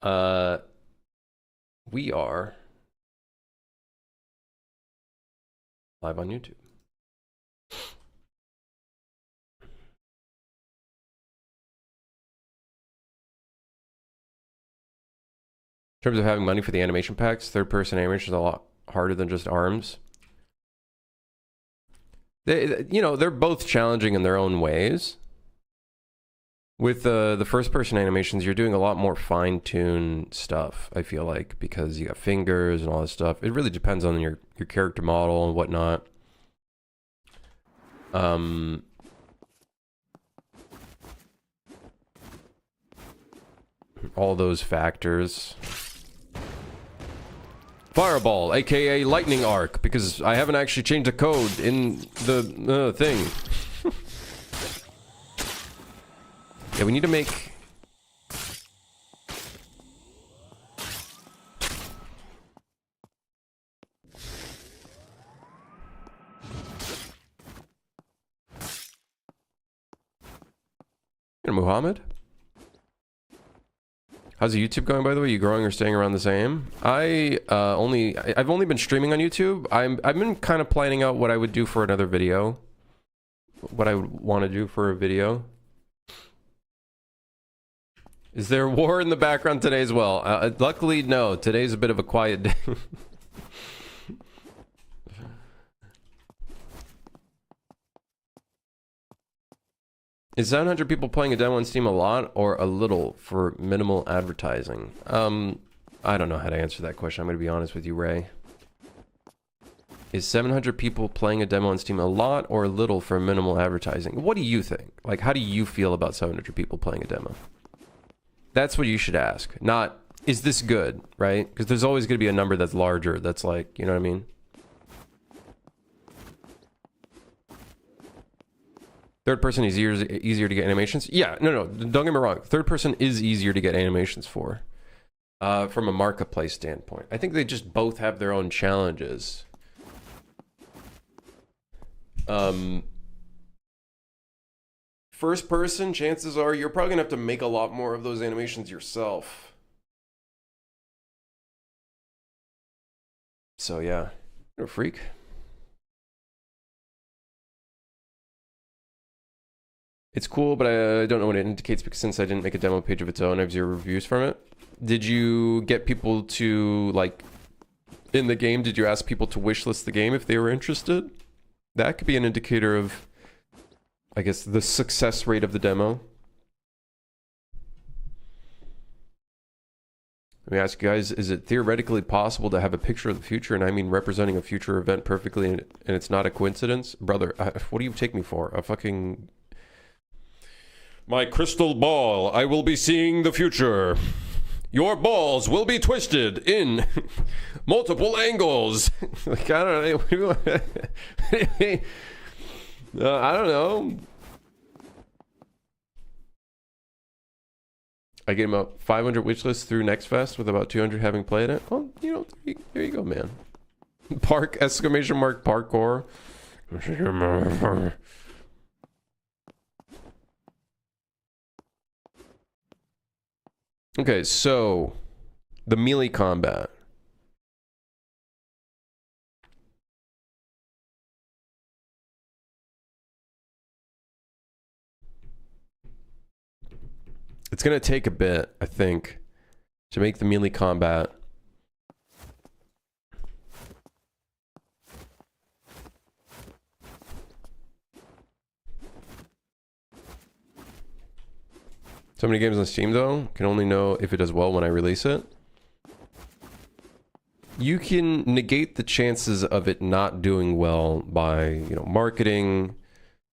Uh, we are live on YouTube. In terms of having money for the animation packs, third-person animation is a lot harder than just arms. They're both challenging in their own ways. With the first-person animations, you're doing a lot more fine-tuned stuff, I feel like, because you got fingers and all this stuff. It really depends on your character model and whatnot. All those factors. Fireball, aka lightning arc, because I haven't actually changed the code in the thing. Yeah, we need to make... Muhammad? How's the YouTube going, by the way? You growing or staying around the same? I've only been streaming on YouTube. I've been kind of planning out what I would do for another video. What I would want to do for a video. Is there war in the background today as well? Luckily, no. Today's a bit of a quiet day. Is 700 people playing a demo on Steam a lot or a little for minimal advertising? I don't know how to answer that question. I'm going to be honest with you, Ray. Is 700 people playing a demo on Steam a lot or a little for minimal advertising? What do you think? Like, how do you feel about 700 people playing a demo? That's what you should ask. Not, is this good, right? Because there's always going to be a number that's larger that's like, you know what I mean? Third person is easier to get animations. Yeah, no, don't get me wrong. Third person is easier to get animations for. From a marketplace standpoint. I think they just both have their own challenges. First person, chances are you're probably gonna have to make a lot more of those animations yourself. So yeah, you're a freak. It's cool, but I don't know what it indicates because since I didn't make a demo page of its own, I have 0 reviews from it. Did you get people to, like, in the game, did you ask people to wishlist the game if they were interested? That could be an indicator of, I guess, the success rate of the demo. Let me ask you guys, is it theoretically possible to have a picture of the future, and I mean representing a future event perfectly, and it's not a coincidence? Brother, what do you take me for? A fucking... My crystal ball, I will be seeing the future. Your balls will be twisted in multiple angles. Like, I don't know. I don't know. I get about 500 wish lists through NextFest with about 200 having played it. Well, you know, there you go, man. Park, exclamation mark, parkour. Okay, so the melee combat. It's going to take a bit, I think, to make the melee combat. So many games on Steam, though, can only know if it does well when I release it. You can negate the chances of it not doing well by, you know, marketing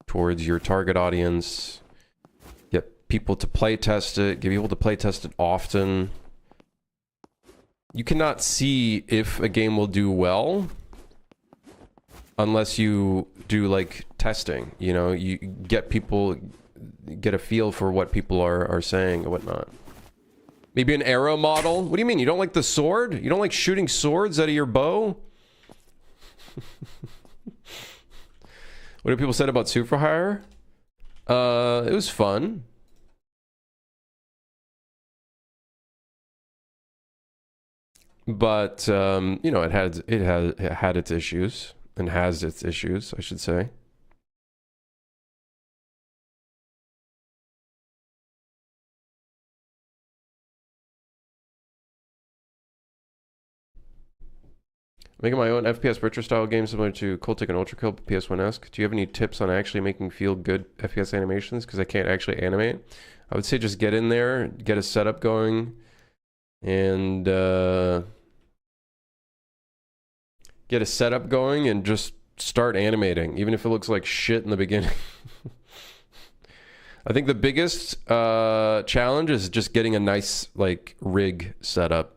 towards your target audience. Get people to play test it. Get people to play test it often. You cannot see if a game will do well unless you do, like, testing. You know, you get people... get a feel for what people are saying and whatnot. Maybe an arrow model? What do you mean? You don't like the sword? You don't like shooting swords out of your bow? What have people said about Suit for Hire? It was fun. But you know, it had its issues and has its issues, I should say. Making my own FPS retro style game similar to Cultic and Ultra Kill, PS1-esque. Do you have any tips on actually making feel good FPS animations? Because I can't actually animate. I would say just get in there, get a setup going, and just start animating, even if it looks like shit in the beginning. I think the biggest challenge is just getting a nice like rig set up.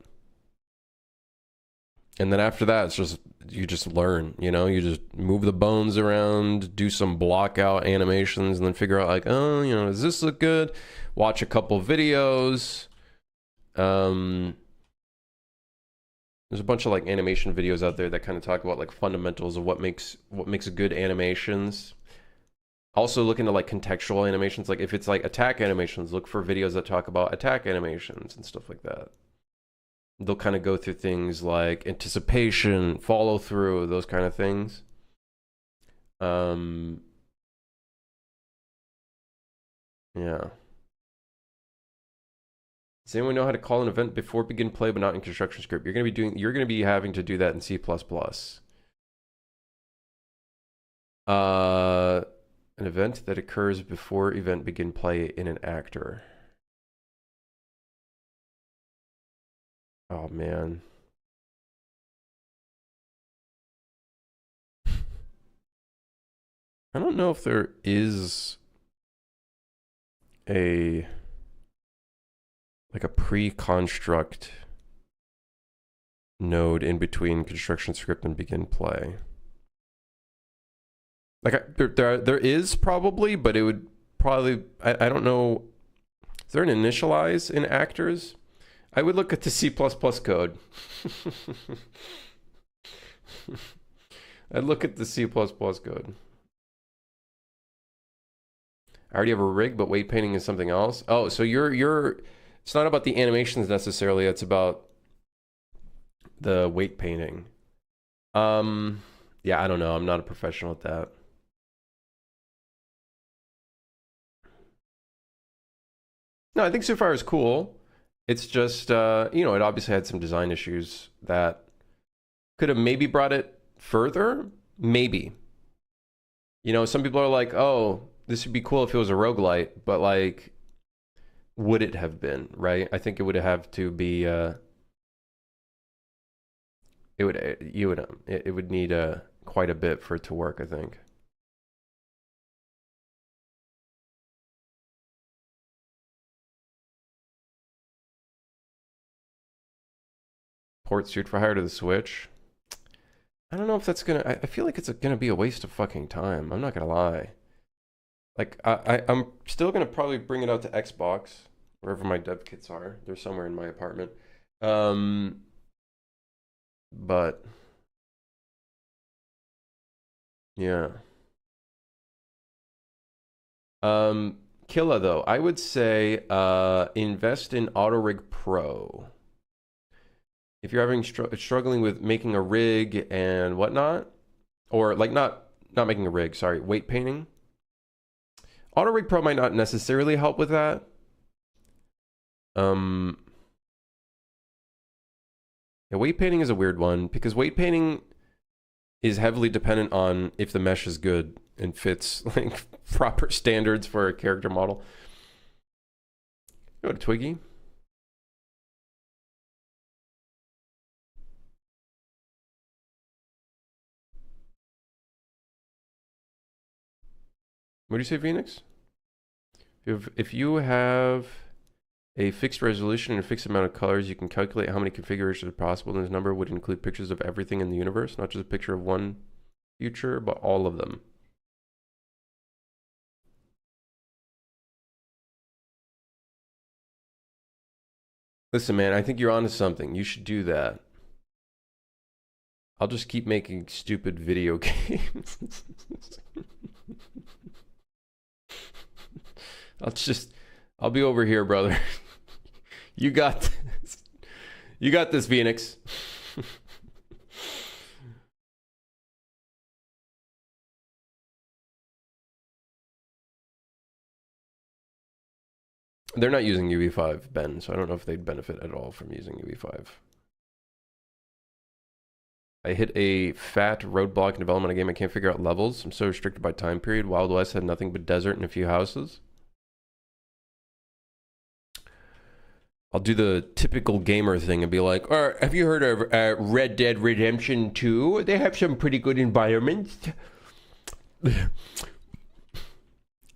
And then after that, it's just, you just learn, you know, you just move the bones around, do some block out animations, and then figure out like, oh, you know, does this look good? Watch a couple videos. There's a bunch of like animation videos out there that kind of talk about like fundamentals of what makes good animations. Also look into like contextual animations. Like if it's like attack animations, look for videos that talk about attack animations and stuff like that. They'll kind of go through things like anticipation, follow through, those kind of things. Yeah. Does anyone know how to call an event before begin play but not in construction script? You're going to be having to do that in C++. An event that occurs before event begin play in an actor. Oh man. I don't know if there is a pre-construct node in between construction script and begin play. Like there is probably, but it would probably, I don't know. Is there an initialize in actors? I would look at the C++ code. I'd look at the C++ code. I already have a rig, but weight painting is something else. Oh, so you're it's not about the animations necessarily, it's about the weight painting. Yeah, I don't know. I'm not a professional at that. No, I think Sapphire is cool. It's just, you know, it obviously had some design issues that could have maybe brought it further. Maybe. You know, some people are like, oh, this would be cool if it was a roguelite, but like, would it have been, right? I think it would have to be, it would need quite a bit for it to work, I think. Port Street for Hire to the Switch. I don't know if that's gonna. I feel like it's gonna be a waste of fucking time. I'm not gonna lie. Like I'm still gonna probably bring it out to Xbox, wherever my dev kits are. They're somewhere in my apartment. But yeah. Killa though, I would say invest in AutoRig Pro. If you're having struggling with making a rig and whatnot, or like not making a rig, sorry, weight painting, AutoRig Pro might not necessarily help with that. Yeah, weight painting is a weird one because weight painting is heavily dependent on if the mesh is good and fits like proper standards for a character model. Go to Twiggy. What do you say, Phoenix? If you have a fixed resolution and a fixed amount of colors, you can calculate how many configurations are possible, and this number would include pictures of everything in the universe, not just a picture of one future, but all of them. Listen, man, I think you're onto something. You should do that. I'll just keep making stupid video games. I'll be over here, brother. You got this. You got this, Phoenix. They're not using UE5, Ben, so I don't know if they'd benefit at all from using UE5. I hit a fat roadblock in development of a game. I can't figure out levels. I'm so restricted by time period. Wild West had nothing but desert and a few houses. I'll do the typical gamer thing and be like, have you heard of Red Dead Redemption 2? They have some pretty good environments.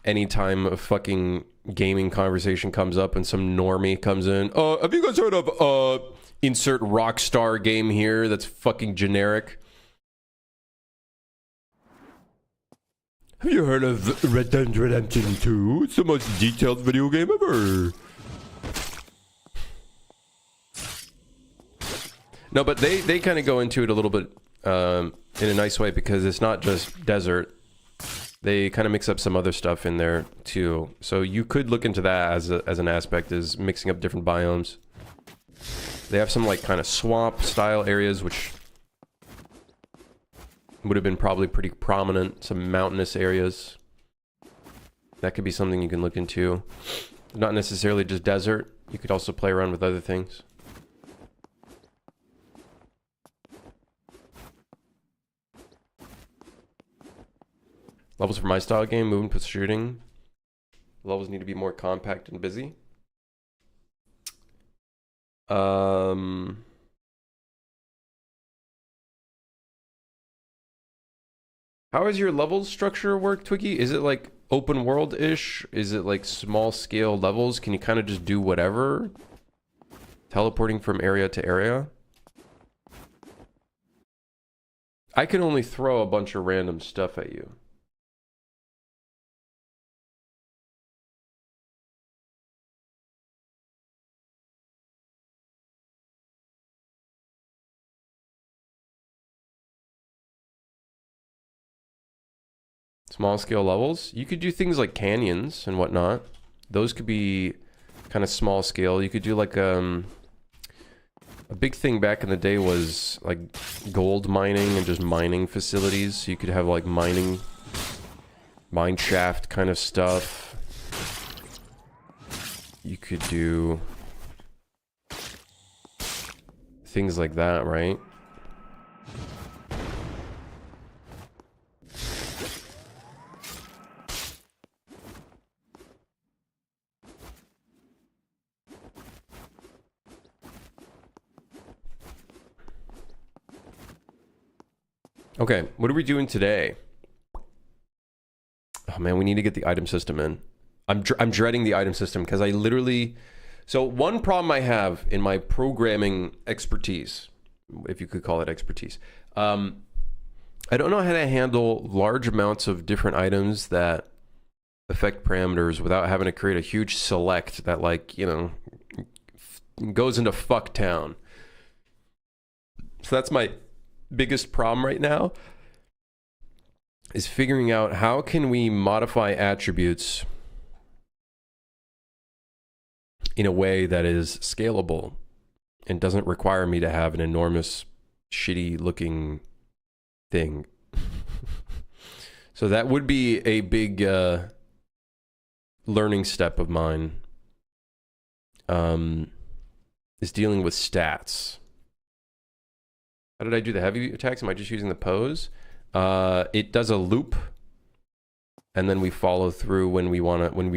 Anytime a fucking gaming conversation comes up and some normie comes in, have you guys heard of insert Rockstar game here that's fucking generic? Have you heard of Red Dead Redemption 2? It's the most detailed video game ever. No, but they kind of go into it a little bit in a nice way because it's not just desert. They kind of mix up some other stuff in there too. So you could look into that as an aspect, is mixing up different biomes. They have some like kind of swamp style areas, which would have been probably pretty prominent. Some mountainous areas. That could be something you can look into. Not necessarily just desert. You could also play around with other things. Levels for my style game, movement plus shooting. Levels need to be more compact and busy. How does your levels structure work, Twiggy? Is it like open world-ish? Is it like small scale levels? Can you kind of just do whatever? Teleporting from area to area? I can only throw a bunch of random stuff at you. Small scale levels. You could do things like canyons and whatnot. Those could be kind of small scale. You could do like a big thing back in the day was like gold mining and just mining facilities. So you could have like mine shaft kind of stuff. You could do things like that, right? Okay, what are we doing today? Oh man, we need to get the item system in. I'm dreading the item system because I literally... So one problem I have in my programming expertise, if you could call it expertise, I don't know how to handle large amounts of different items that affect parameters without having to create a huge select that, like, you know, goes into fucktown. So that's my biggest problem right now, is figuring out how can we modify attributes in a way that is scalable and doesn't require me to have an enormous shitty looking thing. So that would be a big learning step of mine, is dealing with stats. How did I do the heavy attacks? Am I just using the pose? It does a loop, and then we follow through when we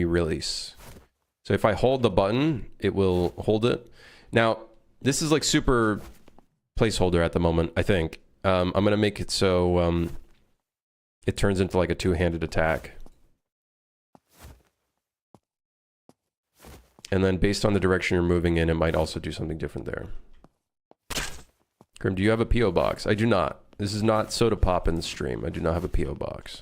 release. So if I hold the button, it will hold it. Now, this is like super placeholder at the moment, I think. I'm gonna make it so it turns into like a two-handed attack. And then based on the direction you're moving in, it might also do something different there. Grim, do you have a P.O. box? I do not. This is not Soda Pop in the stream. I do not have a P.O. box.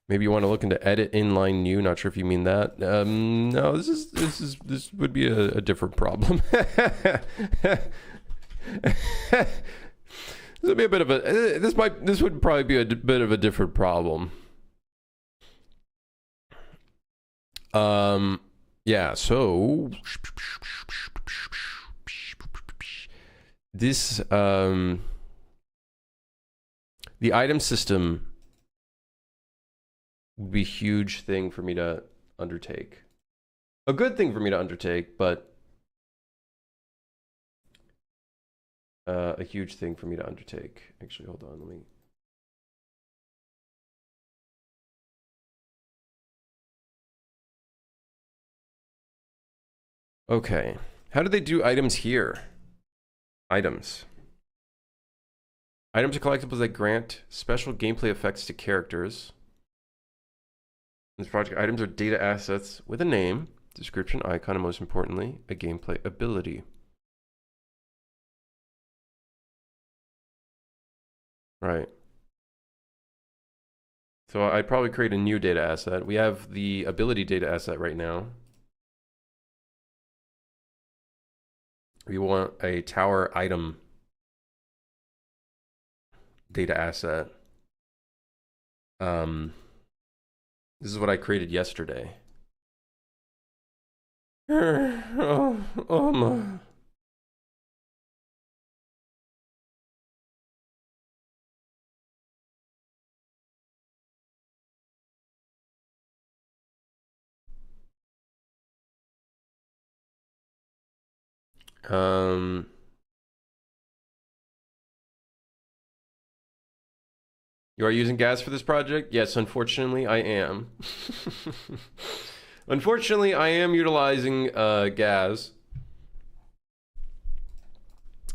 Maybe you want to look into edit inline new. Not sure if you mean that. No, this would be a different problem. This would be a bit of a this would probably be a bit of a different problem. Yeah, so this the item system would be a huge thing for me to undertake. A good thing for me to undertake, but a huge thing for me to undertake. Actually, hold on, let me. Okay, how do they do items here? Items. Items are collectibles that grant special gameplay effects to characters. In this project, items are data assets with a name, description, icon, and most importantly, a gameplay ability. Right. So I'd probably create a new data asset. We have the ability data asset right now. We want a tower item data asset. This is what I created yesterday. Oh my. You are using gas for this project? Yes, unfortunately, I am. Unfortunately, I am utilizing gas.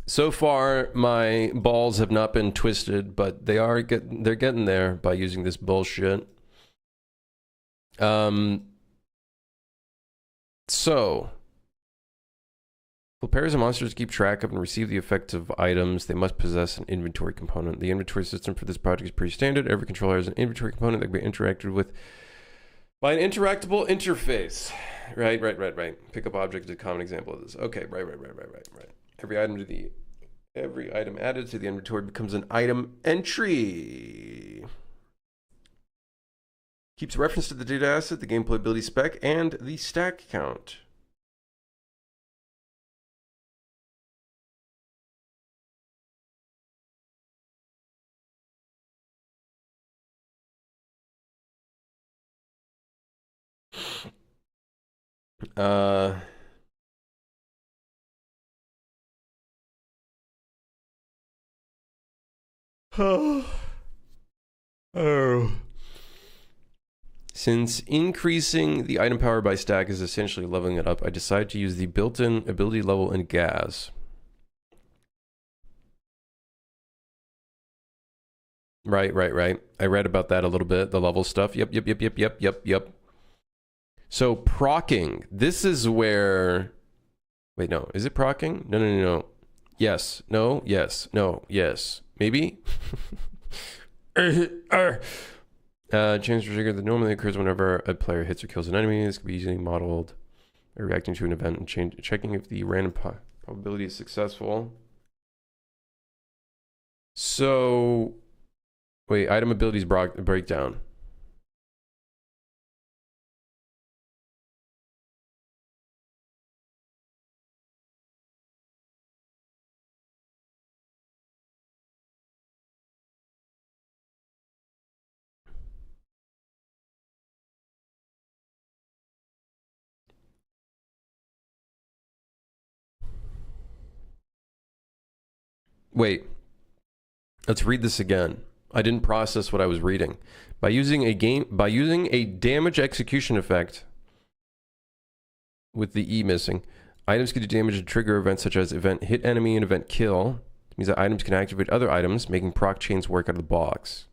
So far, my balls have not been twisted, but they're getting there by using this bullshit. So, while players and monsters keep track of and receive the effects of items, they must possess an inventory component. The inventory system for this project is pretty standard. Every controller has an inventory component that can be interacted with by an interactable interface. Right. Pick up object is a common example of this. Okay, right. Every item added to the inventory becomes an item entry. Keeps reference to the data asset, the gameplay ability spec, and the stack count. Oh. Since increasing the item power by stack is essentially leveling it up, I decided to use the built-in ability level in gas. Right. I read about that a little bit, the level stuff. Yep. So procking, this is where... Wait, no. Is it procking? No. Yes. No. Yes. No. Yes. Maybe? Change trigger that normally occurs whenever a player hits or kills an enemy. This can be easily modeled by reacting to an event and checking if the random probability is successful. So, wait, item abilities breakdown. Wait, let's read this again. I didn't process what I was reading. By using a damage execution effect with the E missing, items can do damage to trigger events such as event hit enemy and event kill. It means that items can activate other items, making proc chains work out of the box.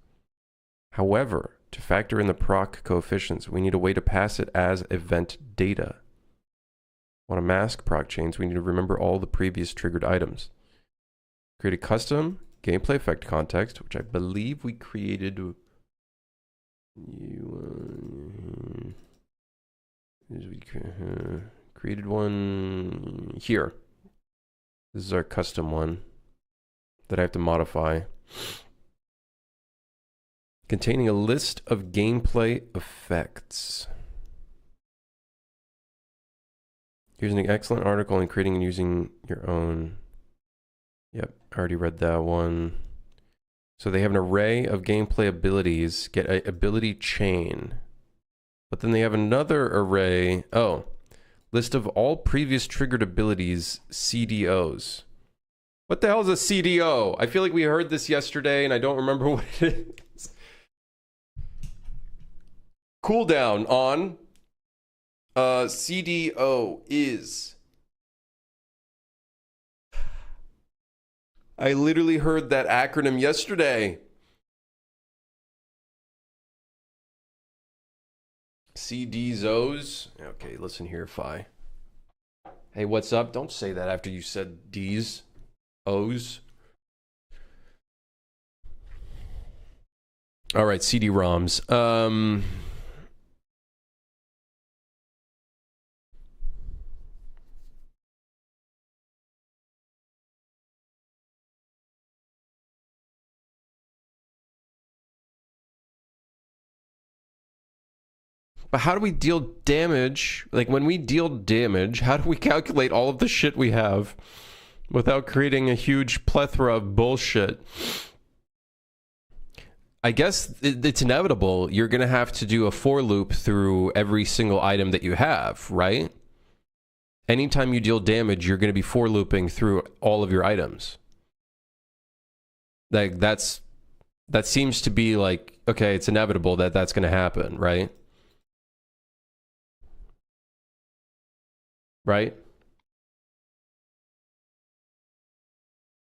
However, to factor in the proc coefficients, we need a way to pass it as event data. Want to mask proc chains, we need to remember all the previous triggered items. Create a custom gameplay effect context, which I believe we created. Created one here. This is our custom one that I have to modify. Containing a list of gameplay effects. Here's an excellent article on creating and using your own. Yep, I already read that one. So they have an array of gameplay abilities, get an ability chain. But then they have another array. Oh, list of all previous triggered abilities, CDOs. What the hell is a CDO? I feel like we heard this yesterday and I don't remember what it is. Cooldown on CDO is. I literally heard that acronym yesterday. CDZOs. Okay, listen here, Phi. Hey, what's up? Don't say that after you said D's. O's. All right, CD-ROMs. But how do we deal damage? Like, when we deal damage, how do we calculate all of the shit we have without creating a huge plethora of bullshit? I guess it's inevitable. You're going to have to do a for loop through every single item that you have, right? Anytime you deal damage, you're going to be for looping through all of your items. Like, that seems to be like, okay, it's inevitable that that's going to happen, right? Right?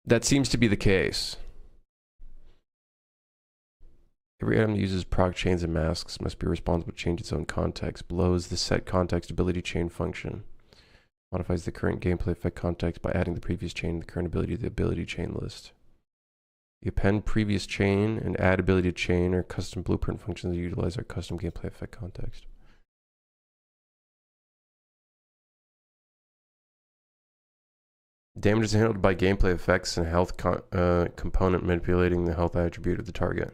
That seems to be the case. Every item that uses proc chains and masks must be responsible to change its own context. Below is the set context ability chain function. Modifies the current gameplay effect context by adding the previous chain to the current ability to the ability chain list. The append previous chain and add ability to chain or custom blueprint functions that utilize our custom gameplay effect context. Damage is handled by gameplay effects and health component manipulating the health attribute of the target.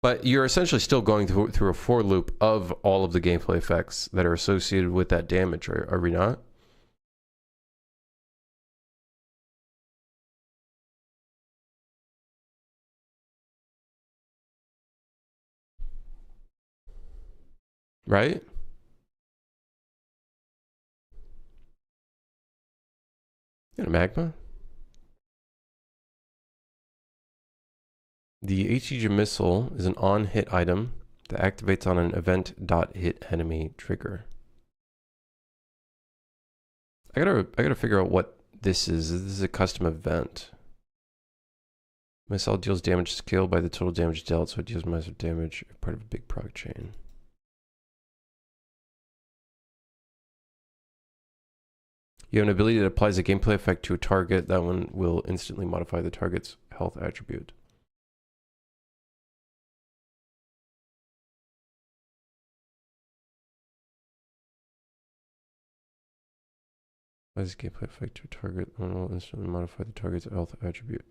But you're essentially still going through a for loop of all of the gameplay effects that are associated with that damage, are we not? Right? And a magma? The HG missile is an on-hit item that activates on an event.hit enemy trigger. I gotta figure out what this is. This is a custom event. Missile deals damage scaled by the total damage dealt, so it deals massive damage, part of a big proc chain. You have an ability that applies a gameplay effect to a target. That one will instantly modify the target's health attribute. Applies a gameplay effect to a target. That one will instantly modify the target's health attribute.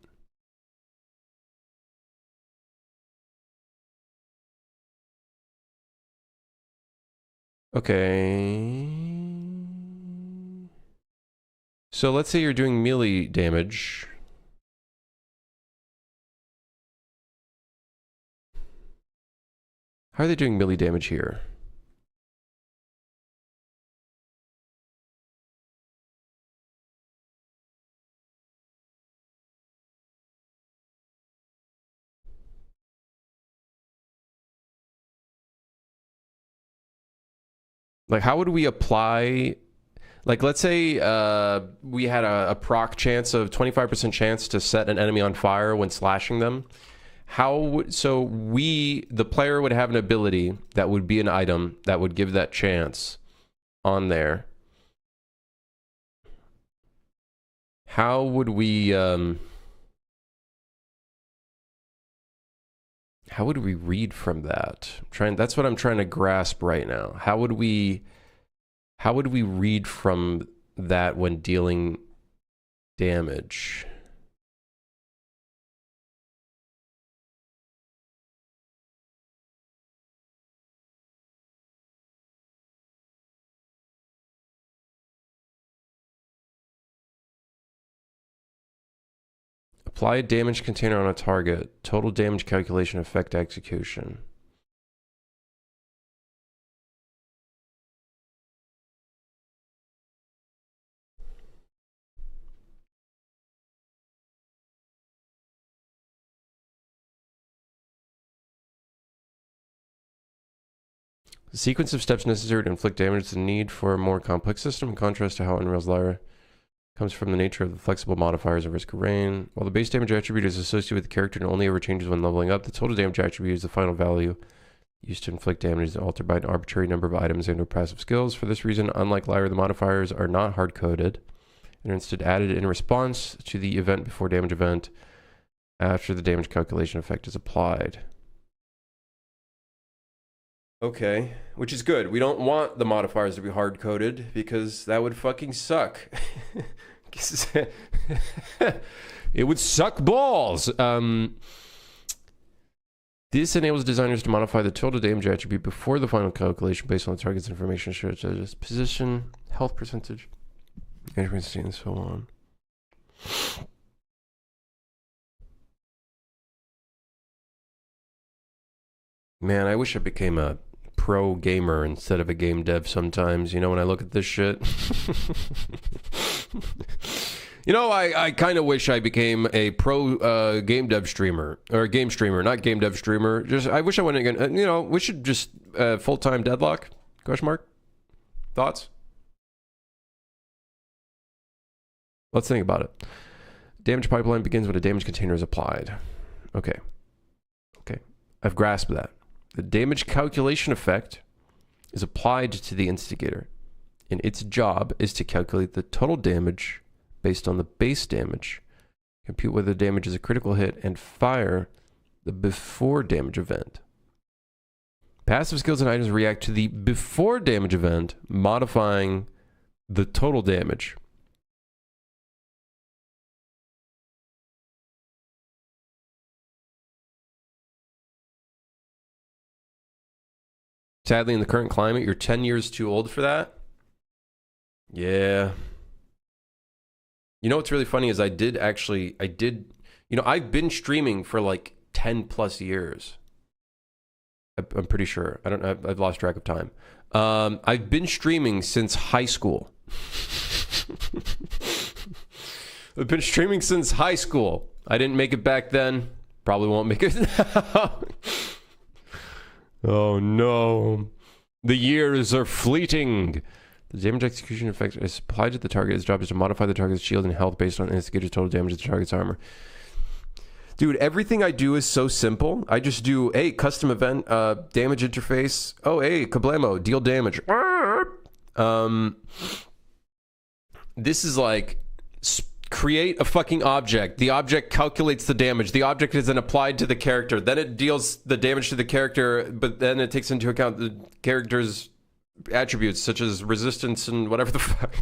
Okay. So let's say you're doing melee damage. How are they doing melee damage here? Like, how would we apply... Like, let's say we had a proc chance of 25% chance to set an enemy on fire when slashing them. So the player would have an ability that would be an item that would give that chance on there. How would we read from that? That's what I'm trying to grasp right now. How would we read from that when dealing damage? Apply a damage container on a target. Total damage calculation effect execution. The sequence of steps necessary to inflict damage is the need for a more complex system, in contrast to how Unreal's Lyra comes from the nature of the flexible modifiers of Risk of Rain. While the base damage attribute is associated with the character and only ever changes when leveling up, the total damage attribute is the final value used to inflict damage is altered by an arbitrary number of items and/or passive skills. For this reason, unlike Lyra, the modifiers are not hard-coded and are instead added in response to the event before damage event after the damage calculation effect is applied. Okay, which is good. We don't want the modifiers to be hard-coded because that would fucking suck. It would suck balls. This enables designers to modify the total damage attribute before the final calculation based on the target's information, such as position, health percentage, accuracy, and so on. Man, I wish I became a pro gamer instead of a game dev sometimes, you know, when I look at this shit. You know, I kind of wish I became a pro game dev streamer, or game streamer, not game dev streamer. Just, I wish I went again, you know, we should just full-time deadlock, question mark? Thoughts? Let's think about it. Damage pipeline begins when a damage container is applied. Okay. Okay. I've grasped that. The damage calculation effect is applied to the instigator, and its job is to calculate the total damage based on the base damage, compute whether the damage is a critical hit, and fire the before damage event. Passive skills and items react to the before damage event, modifying the total damage. Sadly, in the current climate, you're 10 years too old for that. Yeah. You know what's really funny is I did, you know, I've been streaming for like 10 plus years. I'm pretty sure. I don't know. I've lost track of time. I've been streaming since high school. I've been streaming since high school. I didn't make it back then. Probably won't make it now. Oh no. The years are fleeting. The damage execution effect is applied to the target. Its job is to modify the target's shield and health based on instigator's total damage to the target's armor. Dude, everything I do is so simple. I just do, hey, custom event, damage interface. Oh, hey, Kablamo, deal damage. This is like, create a fucking object. The object calculates the damage. The object is then applied to the character. Then it deals the damage to the character, but then it takes into account the character's attributes, such as resistance and whatever the fuck.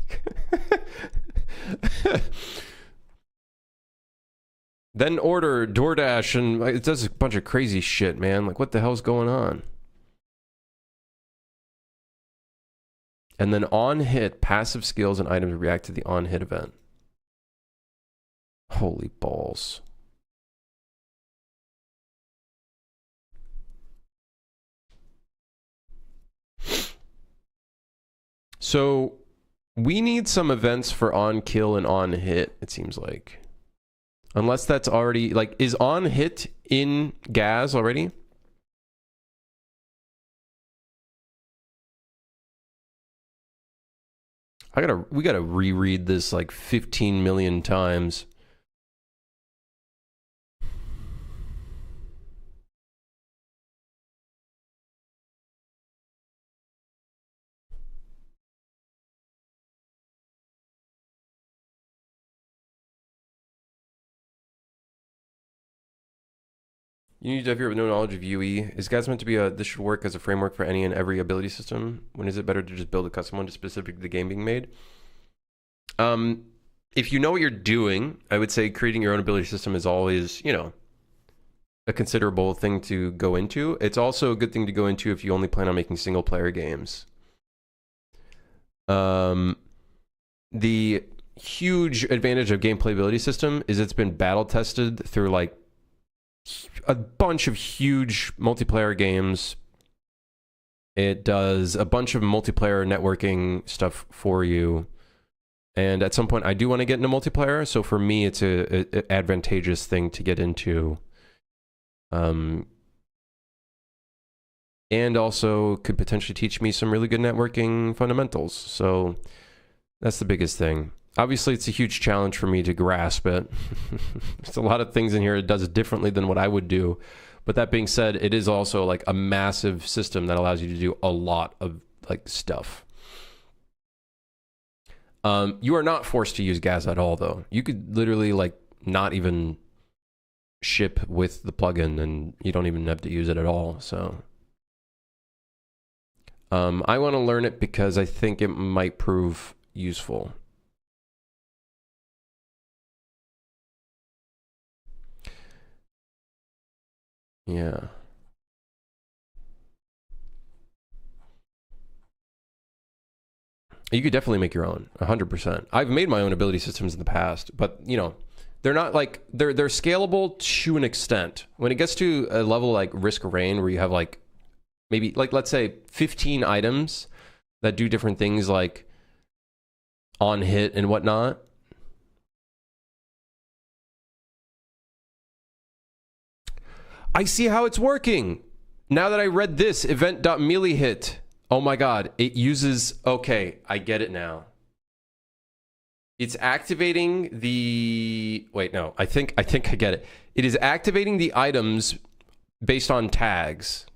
Then order, DoorDash, and it does a bunch of crazy shit, man. Like, what the hell's going on? And then on hit, passive skills and items react to the on hit event. Holy balls. So we need some events for on kill and on hit, it seems like. Unless that's already, like, is on hit in Gaz already? We gotta reread this like 15 million times. You need to have your no knowledge of UE. Is Gaz meant to be this should work as a framework for any and every ability system? When is it better to just build a custom one specific to the game being made? If you know what you're doing, I would say creating your own ability system is always, you know, a considerable thing to go into. It's also a good thing to go into if you only plan on making single player games. huge advantage of game playability system is it's been battle tested through like a bunch of huge multiplayer games. It does a bunch of multiplayer networking stuff for you. And at some point, I do want to get into multiplayer. So for me, it's a advantageous thing to get into. And also could potentially teach me some really good networking fundamentals. So that's the biggest thing. Obviously, it's a huge challenge for me to grasp it. There's a lot of things in here it does differently than what I would do. But that being said, it is also like a massive system that allows you to do a lot of like stuff. You are not forced to use gas at all, though. You could literally like not even ship with the plugin, and you don't even have to use it at all. So I want to learn it because I think it might prove useful. Yeah. You could definitely make your own, 100%. I've made my own ability systems in the past, but you know, they're not like they're scalable to an extent. When it gets to a level like Risk of Rain, where you have like maybe like let's say 15 items that do different things like on hit and whatnot. I see how it's working. Now that I read this event.melee hit. Oh my god, it uses... Okay, I get it now. It's activating the... Wait, no, I think I get it. It is activating the items based on tags.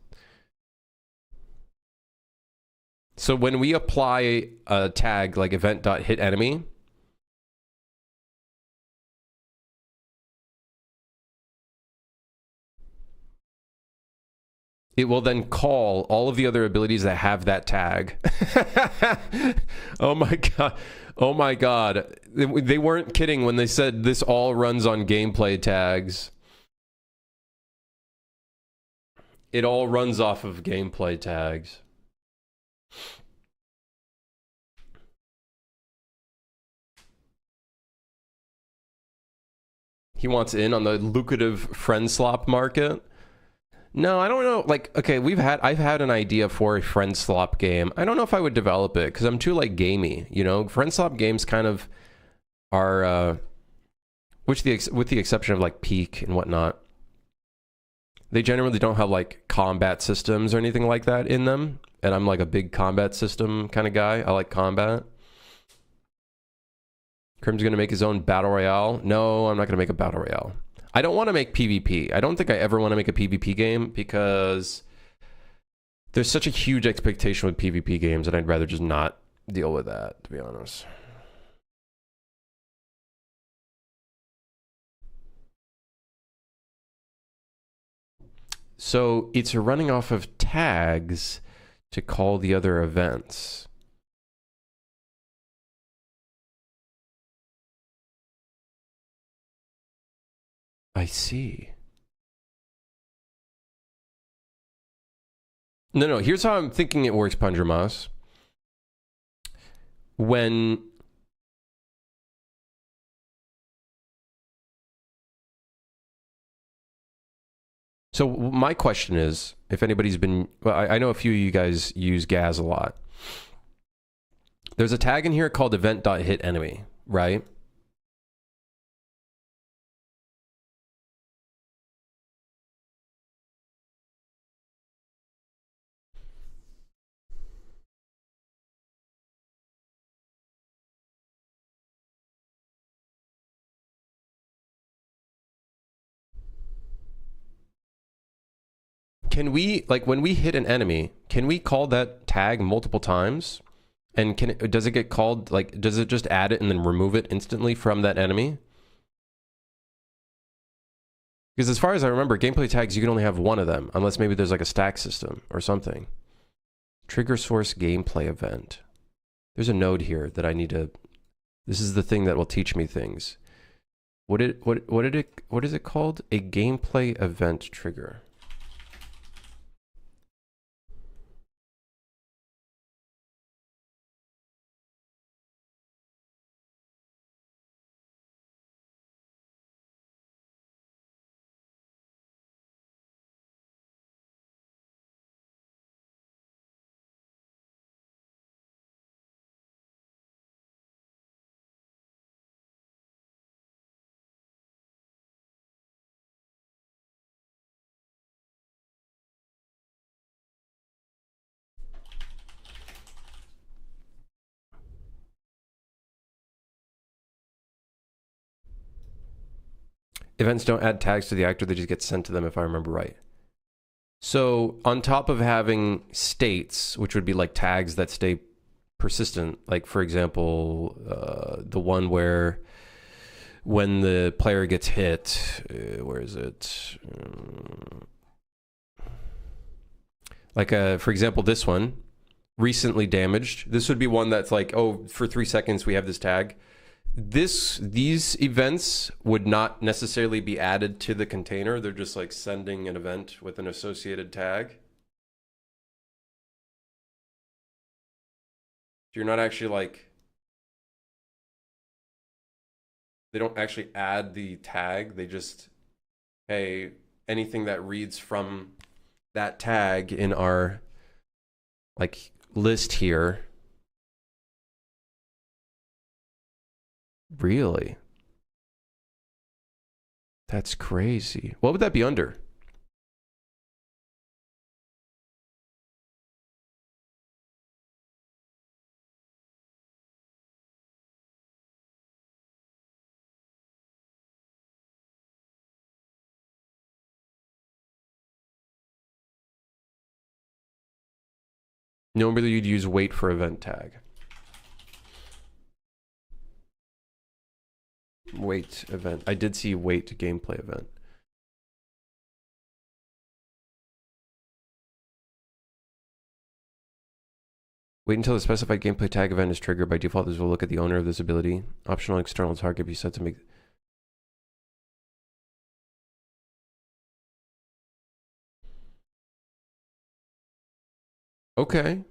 So when we apply a tag like event.hitEnemy, it will then call all of the other abilities that have that tag. Oh my god. Oh my god. They weren't kidding when they said this all runs on gameplay tags. It all runs off of gameplay tags. He wants in on the lucrative friend slop market. No, I don't know. Like, okay, I've had an idea for a friend slop game. I don't know if I would develop it because I'm too like gamey. You know, friend slop games kind of are, with the exception of like Peak and whatnot. They generally don't have like combat systems or anything like that in them. And I'm like a big combat system kind of guy. I like combat. Crim's gonna make his own battle royale. No, I'm not gonna make a battle royale. I don't want to make PvP. I don't think I ever want to make a PvP game because there's such a huge expectation with PvP games and I'd rather just not deal with that, to be honest. So it's running off of tags to call the other events. I see. No, here's how I'm thinking it works, Pandramas. When... So my question is, if anybody's been... Well, I know a few of you guys use Gaz a lot. There's a tag in here called event.hitEnemy, right? Can we, like, when we hit an enemy, can we call that tag multiple times? And does it get called, like, does it just add it and then remove it instantly from that enemy? Because as far as I remember, gameplay tags, you can only have one of them, unless maybe there's like a stack system or something. Trigger source gameplay event. There's a node here that I need to... This is the thing that will teach me things. What is it called? A gameplay event trigger. Events don't add tags to the actor, they just get sent to them, if I remember right. So on top of having states, which would be like tags that stay persistent, like for example, the one where when the player gets hit, where is it? For example, this one, recently damaged. This would be one that's like, oh, for 3 seconds we have this tag. These events would not necessarily be added to the container. They're just like sending an event with an associated tag. You're not actually like, they don't actually add the tag. They just, hey, anything that reads from that tag in our like list here. Really? That's crazy. What would that be under? Normally you'd use wait for event tag. Wait event. I did see wait gameplay event. Wait until the specified gameplay tag event is triggered. By default, this will look at the owner of this ability. Optional external target be set to make... Okay.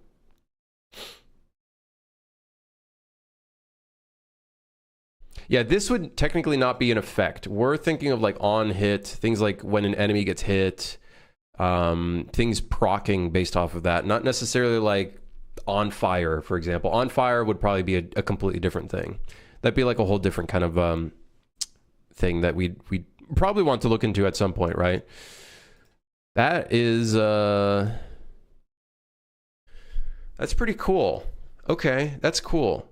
Yeah, this would technically not be an effect. We're thinking of like on hit, things like when an enemy gets hit, things proccing based off of that. Not necessarily like on fire, for example. On fire would probably be a completely different thing. That'd be like a whole different kind of thing that we'd probably want to look into at some point, right? That is that's pretty cool. Okay, that's cool.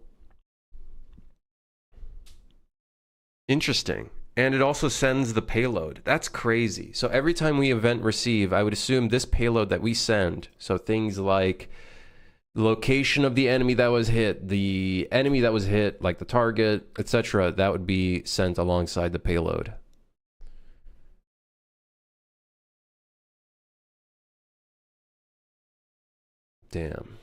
Interesting. And it also sends the payload. That's crazy. So every time we event receive, I would assume this payload that we send, so things like location of the enemy that was hit, the enemy that was hit, like the target, etc., that would be sent alongside the payload. Damn.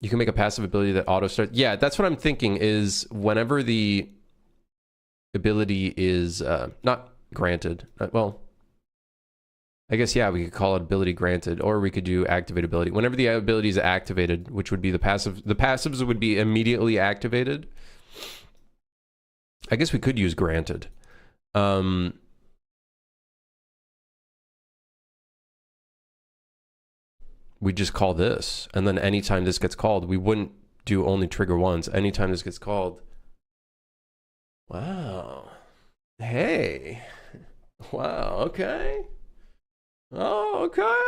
You can make a passive ability that auto starts. Yeah, that's what I'm thinking is whenever the ability is not granted. Well, I guess, yeah, we could call it ability granted, or we could do activate ability. Whenever the ability is activated, which would be the passives would be immediately activated. I guess we could use granted. We just call this, and then anytime this gets called, we wouldn't do only trigger once. Anytime this gets called. Wow. Hey. Wow, okay. Oh, okay.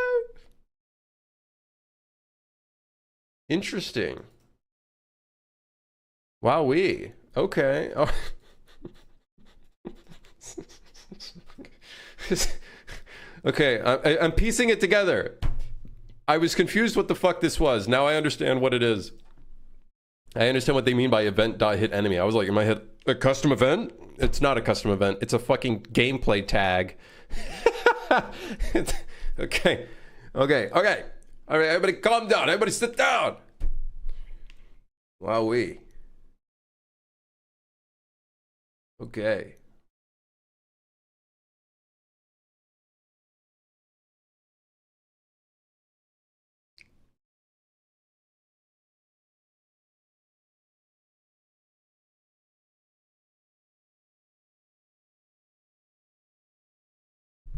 Interesting. Wowee. Okay. Oh. Okay, I'm piecing it together. I was confused what the fuck this was. Now I understand what it is. I understand what they mean by event.hit enemy. I was like, am I hit a custom event? It's not a custom event. It's a fucking gameplay tag. Okay. Okay. Okay. All right, everybody calm down. Everybody sit down. Wowee. Okay.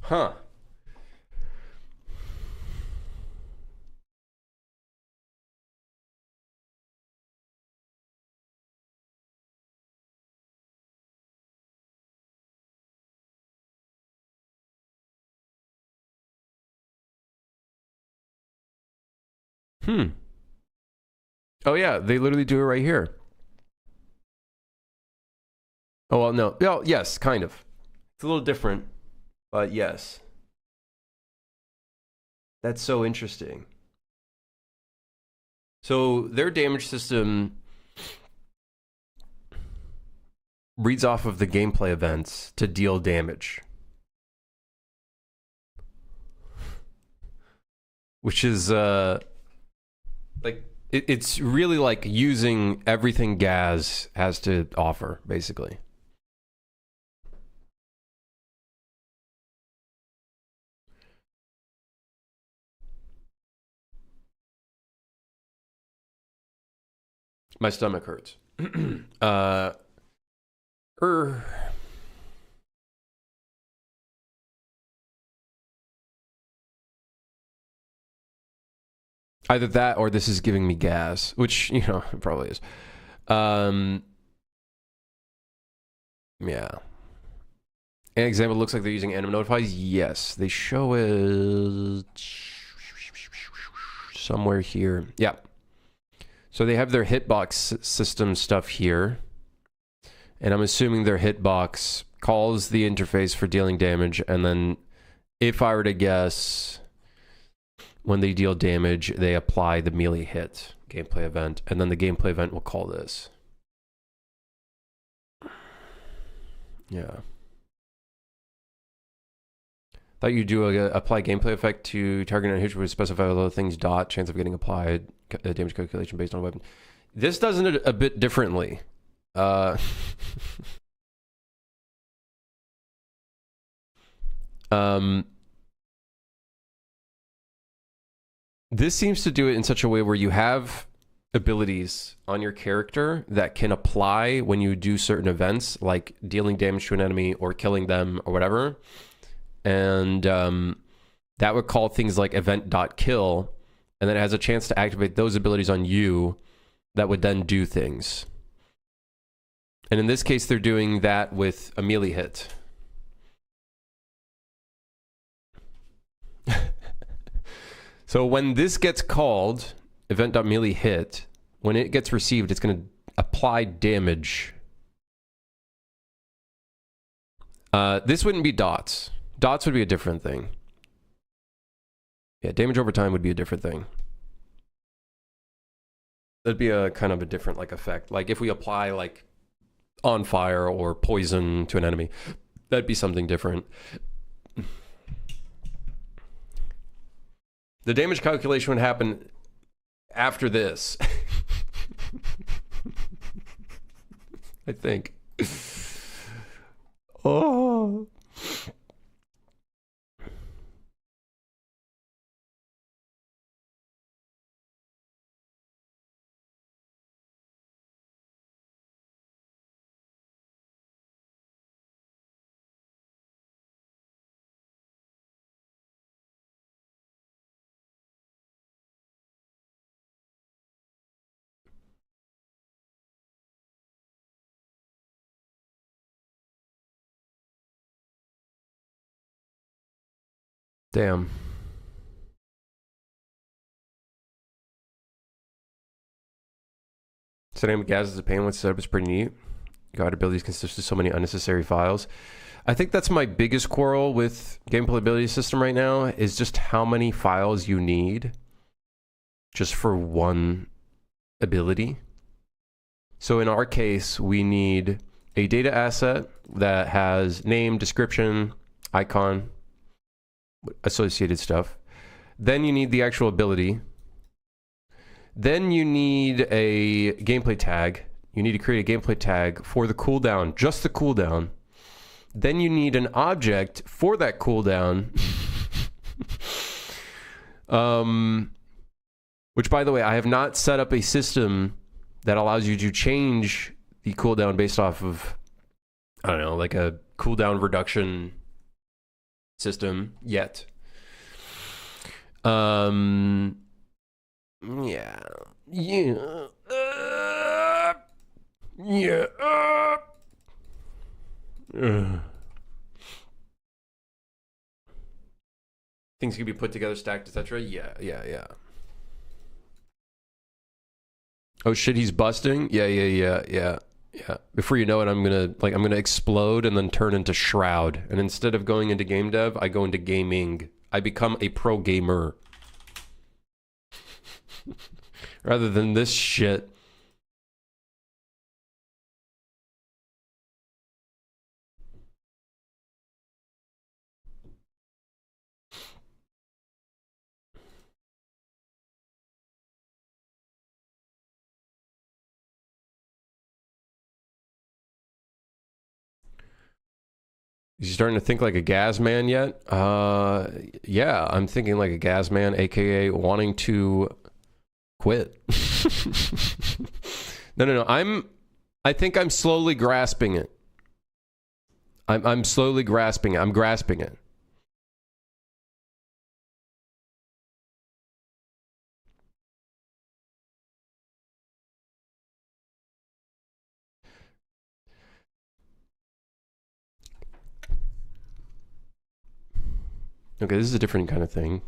Huh. Oh yeah, they literally do it right here. Oh, well, no. Well, yes, kind of. It's a little different, but yes. That's so interesting. So their damage system reads off of the gameplay events to deal damage. Which is, like, it's really like using everything Gaz has to offer, basically. My stomach hurts. Either that or this is giving me gas, which, you know, it probably is. Yeah. An example looks like they're using Anim Notifies. Yes, they show it somewhere here. Yeah. So they have their hitbox system stuff here. And I'm assuming their hitbox calls the interface for dealing damage. And then if I were to guess, when they deal damage, they apply the melee hit gameplay event. And then the gameplay event will call this. Yeah. Thought you do apply gameplay effect to target and hit with specify other things dot chance of getting applied damage calculation based on weapon. This does it a bit differently. This seems to do it in such a way where you have abilities on your character that can apply when you do certain events, like dealing damage to an enemy or killing them or whatever. And that would call things like event.kill, and then it has a chance to activate those abilities on you that would then do things. And in this case, they're doing that with a melee hit. So when this gets called, event.melee hit, when it gets received, it's going to apply damage. This wouldn't be dots. Dots would be a different thing. Yeah, damage over time would be a different thing. That'd be a kind of a different like effect. Like if we apply like on fire or poison to an enemy, that'd be something different. The damage calculation would happen after this. I think. Oh. Damn. Setting up Gaz as a pain once setup is pretty neat. God, abilities consist of so many unnecessary files. I think that's my biggest quarrel with gameplay ability system right now, is just how many files you need just for one ability. So in our case, we need a data asset that has name, description, icon, associated stuff. Then you need the actual ability. Then you need a gameplay tag. You need to create a gameplay tag for the cooldown, just the cooldown. Then you need an object for that cooldown. Which, by the way, I have not set up a system that allows you to change the cooldown based off of, I don't know, like a cooldown reduction system yet. Yeah. Things can be put together, stacked, etc. Yeah. Oh shit, he's busting? Yeah. Yeah. Before you know it, I'm gonna explode and then turn into Shroud. And instead of going into game dev, I go into gaming. I become a pro gamer. Rather than this shit. You starting to think like a gas man yet? Yeah, I'm thinking like a gas man, aka wanting to quit. No. I think I'm slowly grasping it. I'm slowly grasping it. I'm grasping it. Okay, this is a different kind of thing.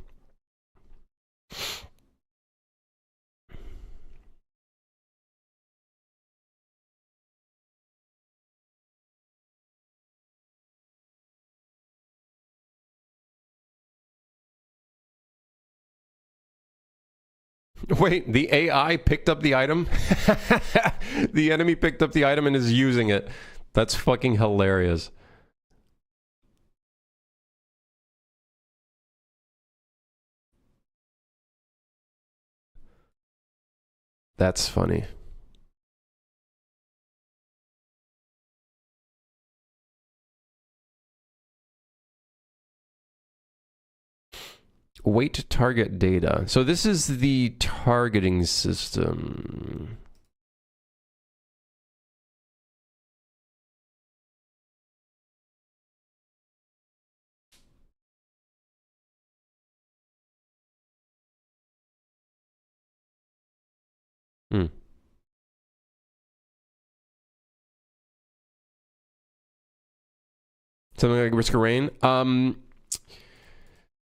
Wait, the AI picked up the item? The enemy picked up the item and is using it. That's fucking hilarious. That's funny. Wait target data. So this is the targeting system. Hmm. Something like Risk of Rain?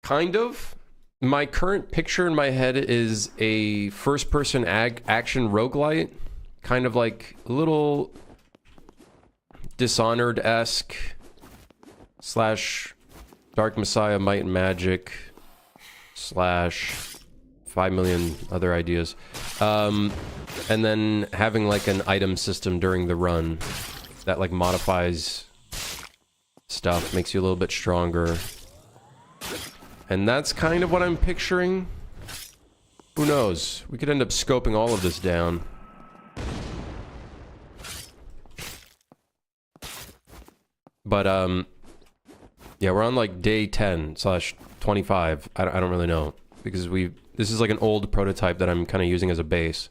Kind of. My current picture in my head is a first-person action roguelite. Kind of like a little Dishonored-esque / Dark Messiah Might and Magic / 5 million other ideas. And then having like an item system during the run that like modifies stuff, makes you a little bit stronger. And that's kind of what I'm picturing. Who knows? We could end up scoping all of this down. But, yeah, we're on like day 10 / 25. I don't really know. Because this is like an old prototype that I'm kind of using as a base.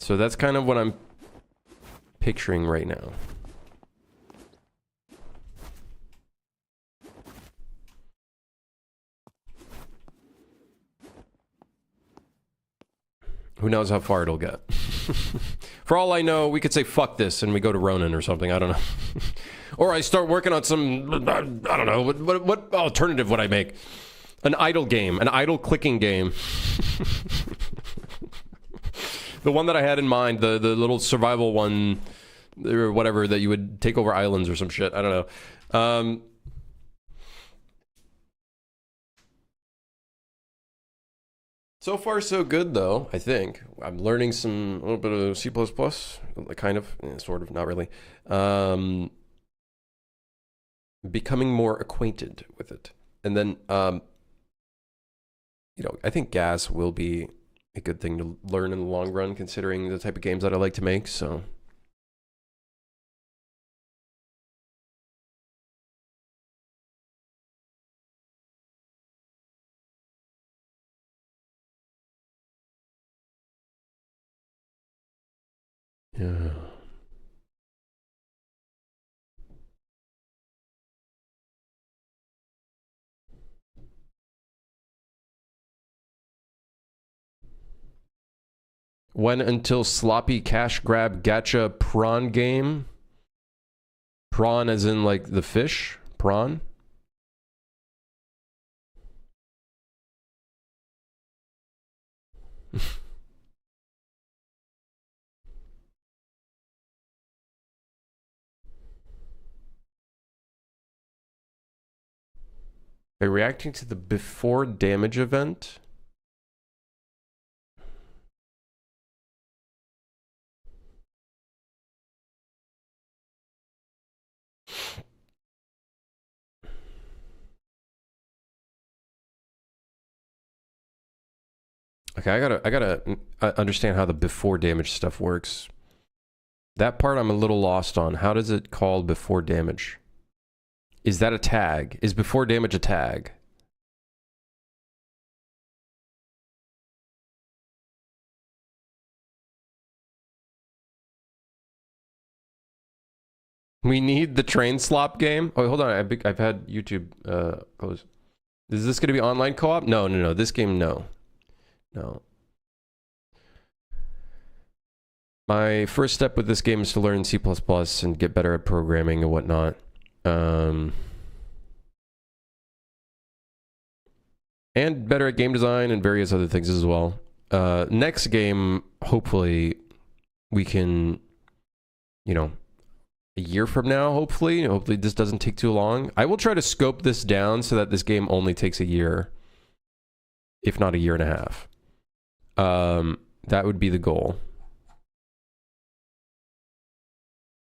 So that's kind of what I'm picturing right now. Who knows how far it'll get. For all I know, we could say fuck this and we go to Ronin or something. I don't know. Or I start working on some, I don't know, what alternative would I make? An idle game, an idle clicking game. The one that I had in mind, the little survival one, or whatever, that you would take over islands or some shit. I don't know. So far, so good, though, I think. I'm learning a little bit of C++, kind of, sort of, not really. Becoming more acquainted with it. And then, you know, I think gas will be a good thing to learn in the long run, considering the type of games that I like to make, so... Yeah. When until sloppy cash grab gacha prawn game? Prawn as in like the fish? Prawn? By reacting to the before damage event. Okay, I gotta understand how the before damage stuff works. That part I'm a little lost on. How does it call before damage? Is that a tag? Is before damage a tag? We need the train slop game. Oh, hold on. I've had YouTube close. Is this going to be online co-op? No. This game, no. No. My first step with this game is to learn C++ and get better at programming and whatnot. And better at game design and various other things as well. Next game, hopefully, we can, you know, a year from now, hopefully this doesn't take too long. I will try to scope this down so that this game only takes a year, if not a year and a half. That would be the goal.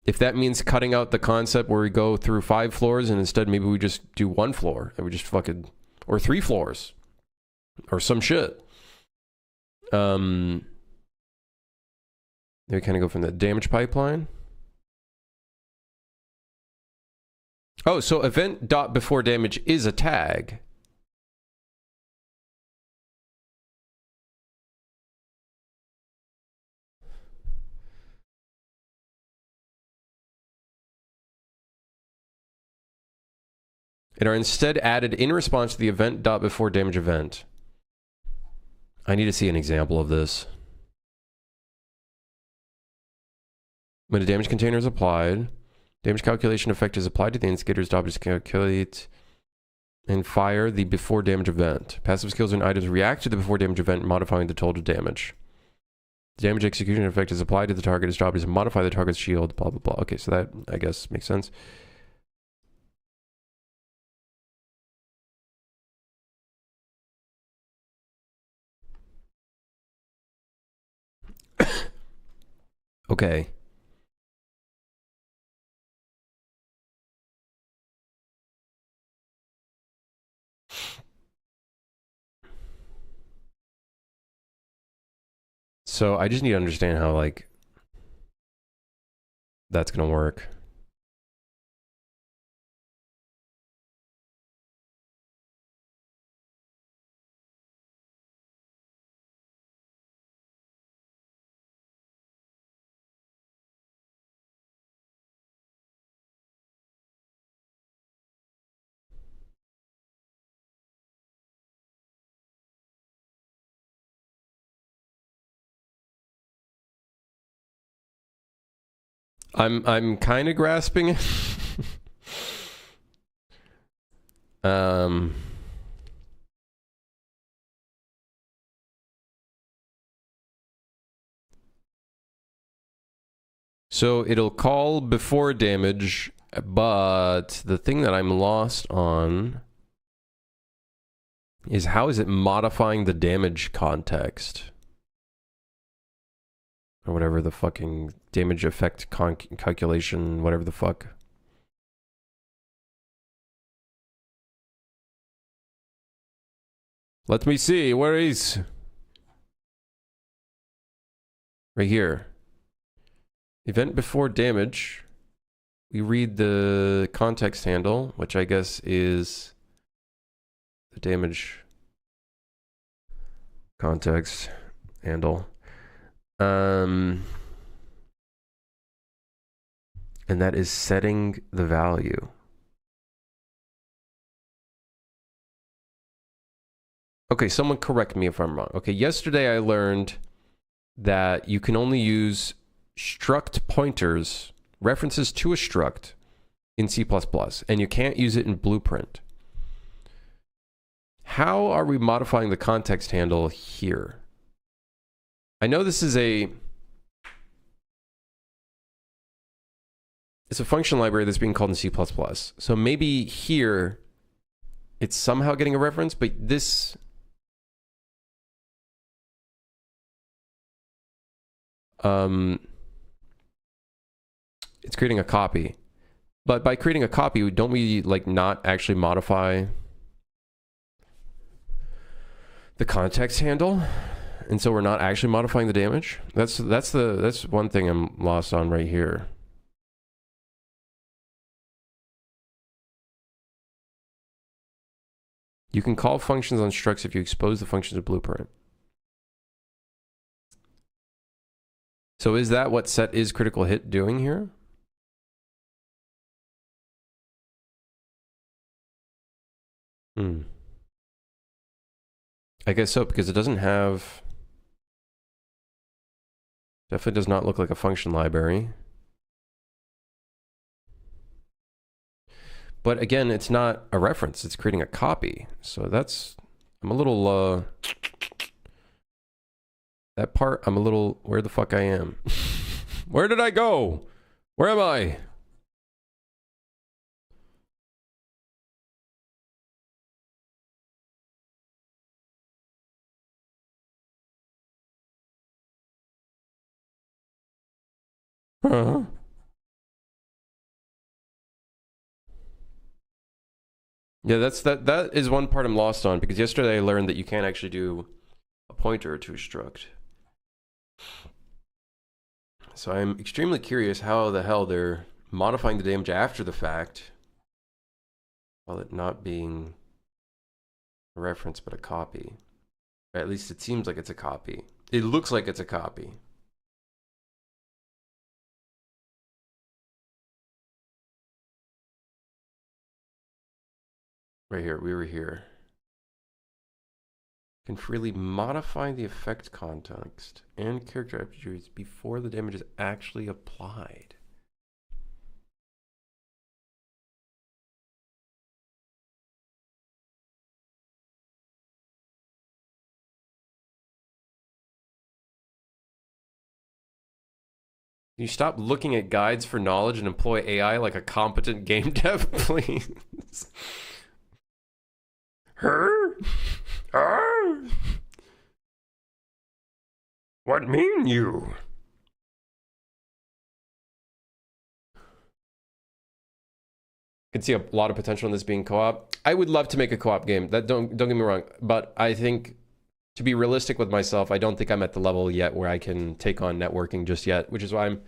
If that means cutting out the concept where we go through 5 floors and instead maybe we just do 1 floor and we just fucking, or 3 floors or some shit. Then we kind of go from the damage pipeline. Oh, so event dot before damage is a tag. And are instead added in response to the event dot before damage event. I need to see an example of this. When a damage container is applied, damage calculation effect is applied to the instigator's job to calculate and fire the before damage event. Passive skills and items react to the before damage event, modifying the total damage. The damage execution effect is applied to the target. Its job is to modify the target's shield, blah, blah, blah. Okay, so that, I guess, makes sense. Okay. So I just need to understand how, like, that's gonna work. I'm kind of grasping it. So it'll call before damage, but the thing that I'm lost on is how is it modifying the damage context? Or whatever the fucking damage effect calculation, whatever the fuck. Let me see, where is... Right here. Event before damage. We read the context handle, which I guess is the damage context handle. And that is setting the value. Okay, someone correct me if I'm wrong. Okay, yesterday I learned that you can only use struct pointers, references to a struct, in C++, and you can't use it in Blueprint. How are we modifying the context handle here? I know this is it's a function library that's being called in C++. So maybe here it's somehow getting a reference, but this it's creating a copy. But by creating a copy, don't we like not actually modify the context handle? And so we're not actually modifying the damage? That's one thing I'm lost on right here. You can call functions on structs if you expose the function to Blueprint. So is that what set is critical hit doing here? I guess so, because it doesn't have... Definitely does not look like a function library. But again, it's not a reference, it's creating a copy. So that's... I'm a little... that part, I'm a little... Where the fuck I am? Where did I go? Where am I? Huh? Yeah, that is one part I'm lost on, because yesterday I learned that you can't actually do a pointer to a struct. So I'm extremely curious how the hell they're modifying the damage after the fact, while it not being a reference but a copy. Or at least it seems like it's a copy. It looks like it's a copy. Right here, we were here. Can freely modify the effect context and character attributes before the damage is actually applied. Can you stop looking at guides for knowledge and employ AI like a competent game dev, please? Her? What mean you? I can see a lot of potential in this being co-op. I would love to make a co-op game. That don't get me wrong, but I think to be realistic with myself, I don't think I'm at the level yet where I can take on networking just yet, which is why I'm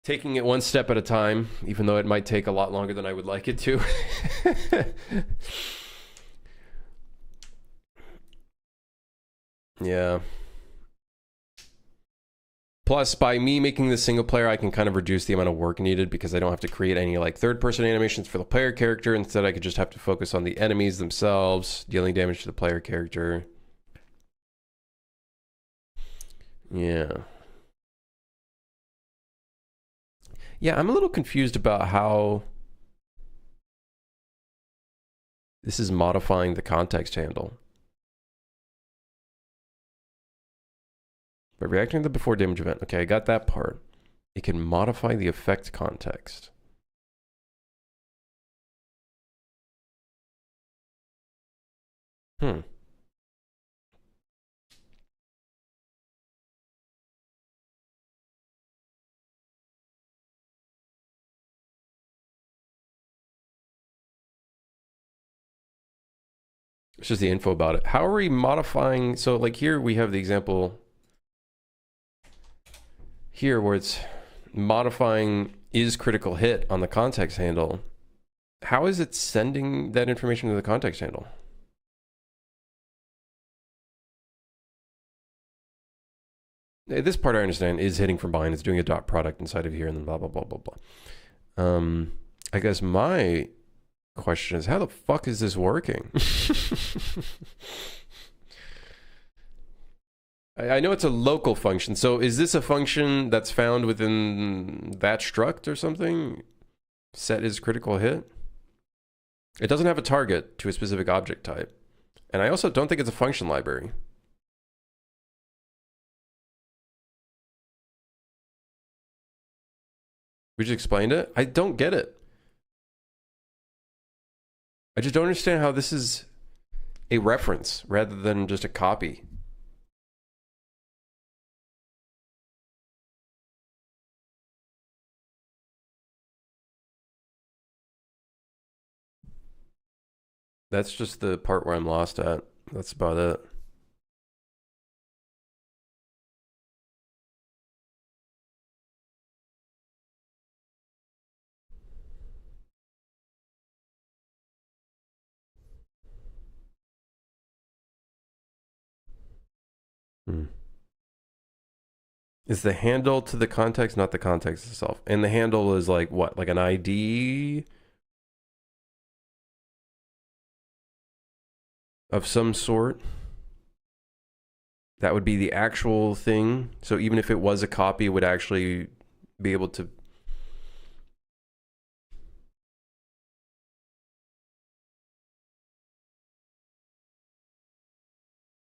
taking it one step at a time, even though it might take a lot longer than I would like it to. Yeah. Plus, by me making this single player, I can kind of reduce the amount of work needed, because I don't have to create any like third-person animations for the player character. Instead, I could just have to focus on the enemies themselves, dealing damage to the player character. Yeah. Yeah, I'm a little confused about how this is modifying the context handle. By reacting to the before damage event. Okay, I got that part. It can modify the effect context. It's just the info about it. How are we modifying? So like here we have the example here where it's modifying is critical hit on the context handle. How is it sending that information to the context handle? This part I understand is hitting from behind. It's doing a dot product inside of here and then blah, blah, blah, blah, blah. I guess my question is, how the fuck is this working? I know it's a local function. So is this a function that's found within that struct or something? Set is critical hit. It doesn't have a target to a specific object type. And I also don't think it's a function library. We just explained it. I don't get it. I just don't understand how this is a reference rather than just a copy. That's just the part where I'm lost at. That's about it. Hmm. Is the handle to the context, not the context itself? And the handle is like what? Like an ID of some sort? That would be the actual thing. So even if it was a copy, it would actually be able to.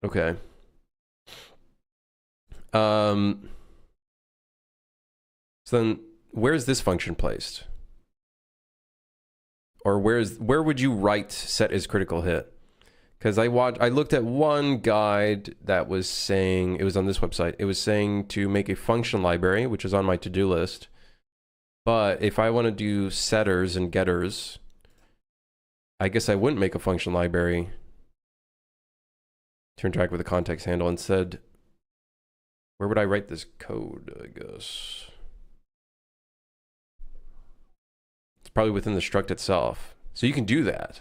Okay. So then where's this function placed? Or where would you write set is critical hit? Because I looked at one guide that was saying, it was on this website, it was saying to make a function library, which is on my to-do list. But if I want to do setters and getters, I guess I wouldn't make a function library to interact with the context handle. Instead, where would I write this code, I guess? It's probably within the struct itself. So you can do that.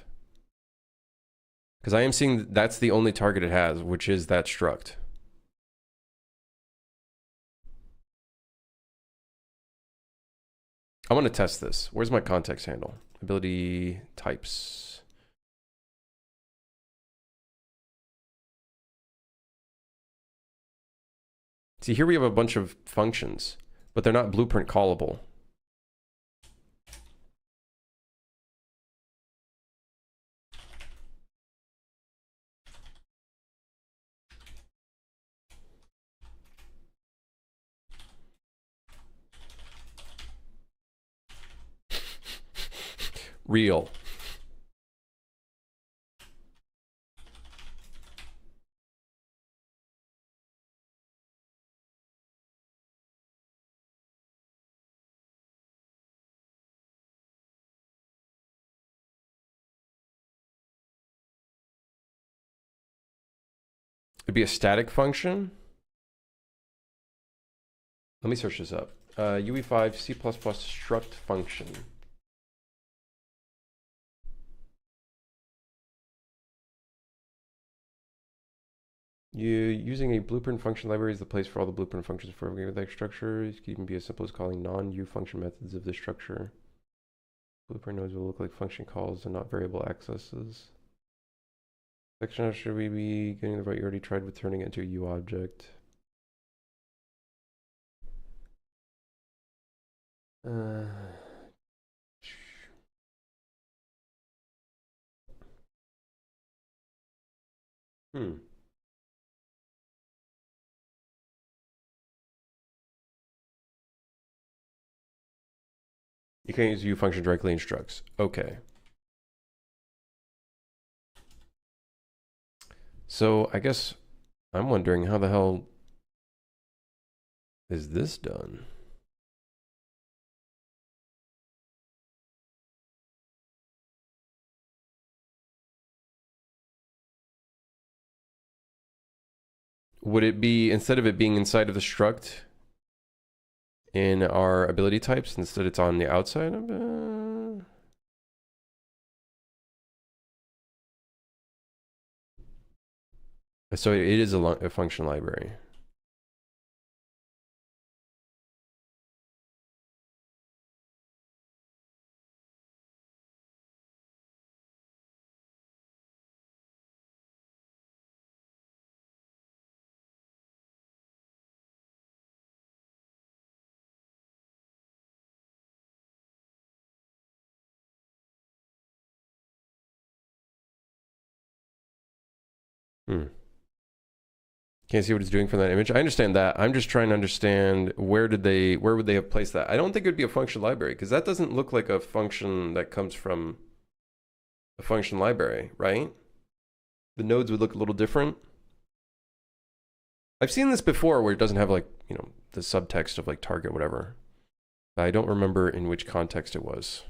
Because I am seeing that's the only target it has, which is that struct. I want to test this. Where's my context handle? Ability types. See, here we have a bunch of functions, but they're not blueprint callable. Real. It'd be a static function. Let me search this up. UE5 C++ struct function. Using a blueprint function library is the place for all the blueprint functions for every that structure. It can even be as simple as calling non-U function methods of the structure. Blueprint nodes will look like function calls and not variable accesses. Section, how should we be getting the right? You already tried with turning it into a U object. Hmm. You can't use U function directly in structs. Okay. So I guess I'm wondering how the hell is this done? Would it be, instead of it being inside of the struct in our ability types, instead it's on the outside of it? So it is a function library. Hmm. Can't see what it's doing from that image. I understand that. I'm just trying to understand where would they have placed that? I don't think it would be a function library because that doesn't look like a function that comes from a function library, right? The nodes would look a little different. I've seen this before where it doesn't have like, you know, the subtext of like target, whatever. But I don't remember in which context it was.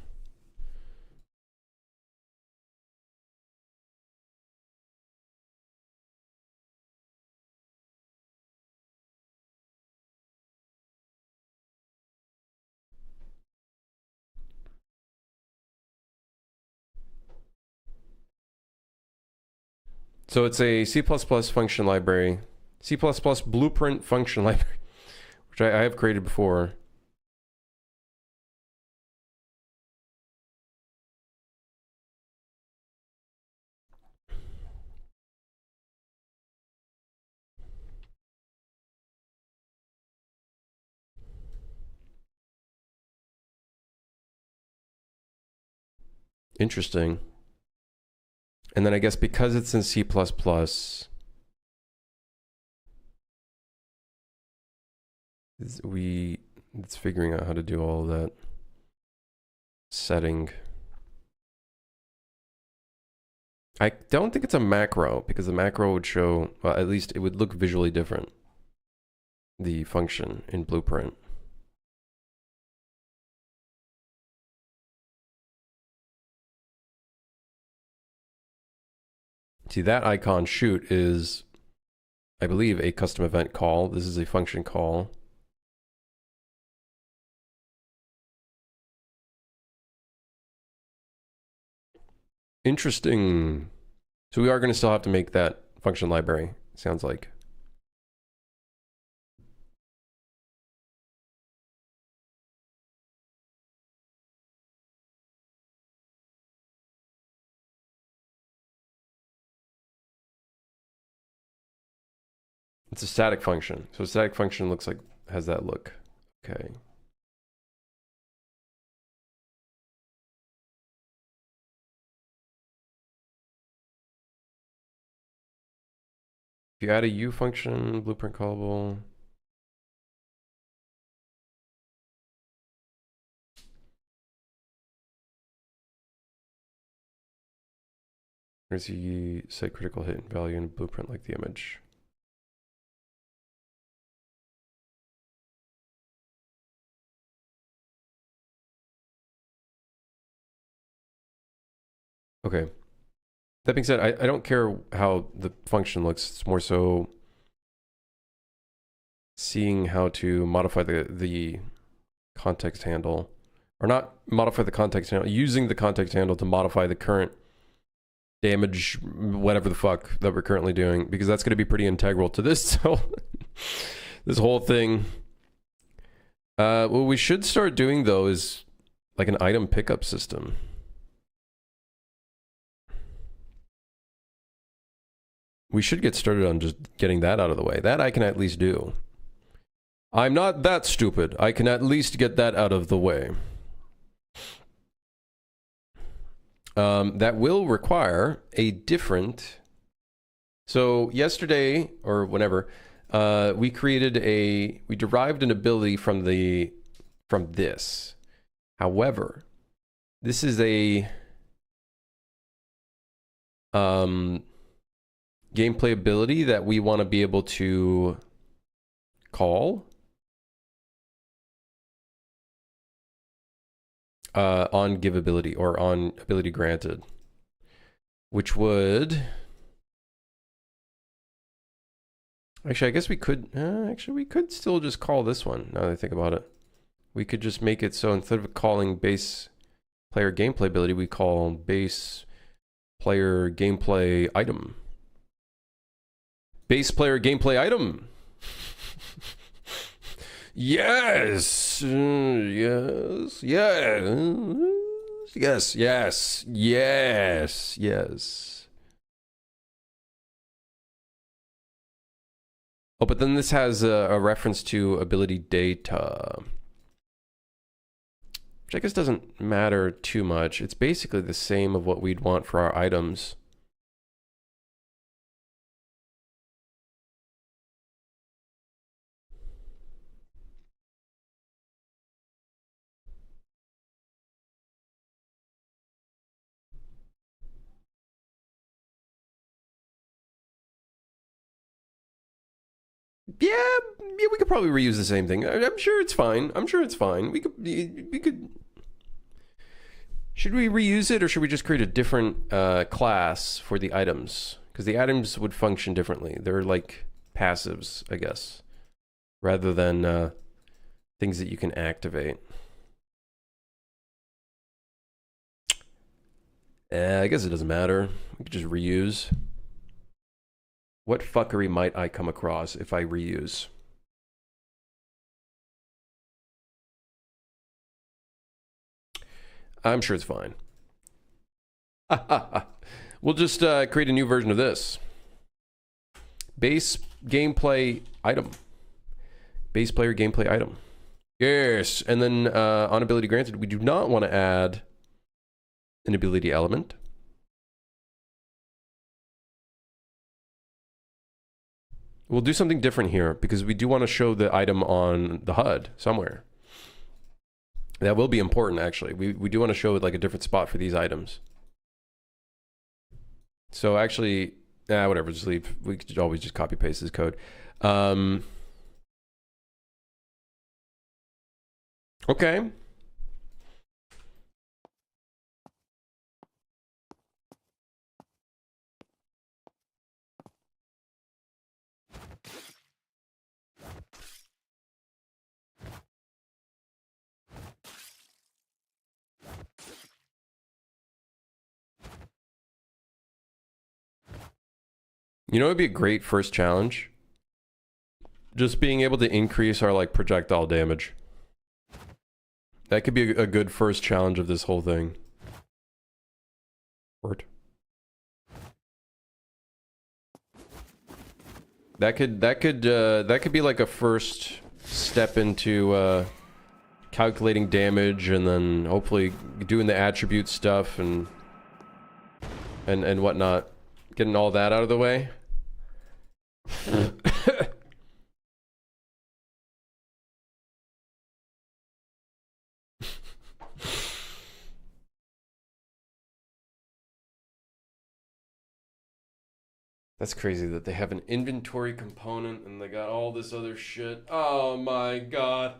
So it's a C++ function library, C++ blueprint function library, which I have created before. Interesting. And then I guess because it's in C++, it's figuring out how to do all of that setting. I don't think it's a macro because the macro would show, well, at least it would look visually different. The function in Blueprint. See, that icon shoot is, I believe, a custom event call. This is a function call. Interesting. So we are going to still have to make that function library, sounds like. It's a static function. So a static function looks like, has that look. Okay. If you add a U function, blueprint callable. Where's the set critical hit and value in blueprint like the image? Okay. That being said, I don't care how the function looks. It's more so seeing how to modify the context handle. Or not modify the context handle, using the context handle to modify the current damage, whatever the fuck that we're currently doing, because that's going to be pretty integral to this. So this whole thing. What we should start doing though is like an item pickup system. We should get started on just getting that out of the way. That I can at least do. I'm not that stupid. I can at least get that out of the way. That will require a different... So yesterday, or whenever, we derived an ability from this. However, this is a gameplay ability that we want to be able to call on give ability or on ability granted, which would actually, I guess we could we could still just call this one. Now that I think about it, we could just make it so instead of calling base player gameplay ability, we call base player gameplay item. Base player gameplay item. Yes. Yes. Yes. Yes. Yes. Yes. Yes. Oh, but then this has a reference to ability data, which I guess doesn't matter too much. It's basically the same of what we'd want for our items. Yeah, we could probably reuse the same thing. I'm sure it's fine. I'm sure it's fine. We could. Should we reuse it, or should we just create a different class for the items? Because the items would function differently. They're like passives, I guess, rather than things that you can activate. I guess it doesn't matter. We could just reuse. What fuckery might I come across if I reuse? I'm sure it's fine. We'll just create a new version of this. Base gameplay item. Base player gameplay item. Yes, and then on ability granted, we do not want to add an ability element. We'll do something different here because we do want to show the item on the HUD somewhere. That will be important, actually. We do want to show like a different spot for these items. So actually, whatever, just leave. We could always just copy paste this code. Okay. You know, it'd be a great first challenge. Just being able to increase our like projectile damage. That could be a good first challenge of this whole thing. Word. That could be like a first step into calculating damage, and then hopefully doing the attribute stuff and whatnot. Getting all that out of the way. That's crazy that they have an inventory component and they got all this other shit. Oh my god.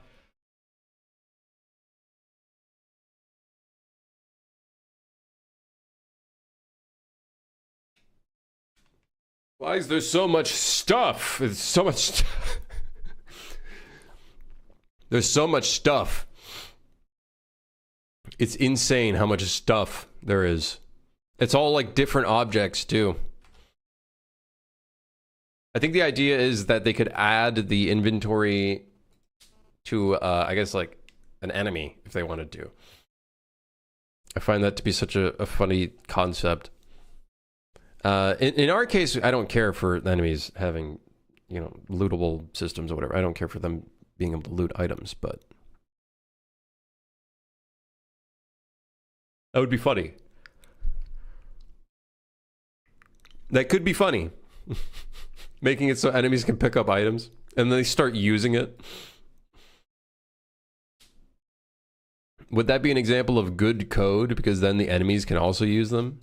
Why is there so much stuff? There's so much stuff. There's so much stuff. It's insane how much stuff there is. It's all like different objects too. I think the idea is that they could add the inventory to, I guess, like an enemy if they wanted to. I find that to be such a funny concept. In our case, I don't care for the enemies having, you know, lootable systems or whatever. I don't care for them being able to loot items, but that would be funny. That could be funny. Making it so enemies can pick up items and then they start using it. Would that be an example of good code because then the enemies can also use them?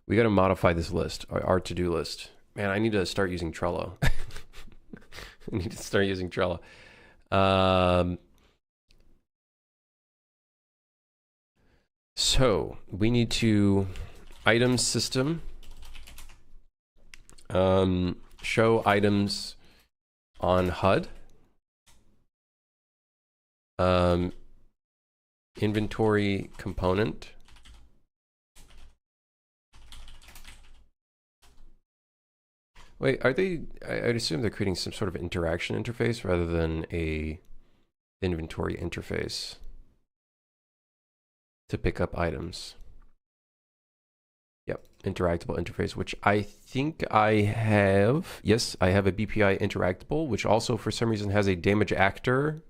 We got to modify this list, our to-do list. Man, I need to start using Trello. I need to start using Trello. So we need to items system, show items on HUD, inventory component, wait, are they, I'd assume they're creating some sort of interaction interface rather than a inventory interface to pick up items. Yep, interactable interface, which I think I have. Yes, I have a BPI interactable, which also for some reason has a damage actor.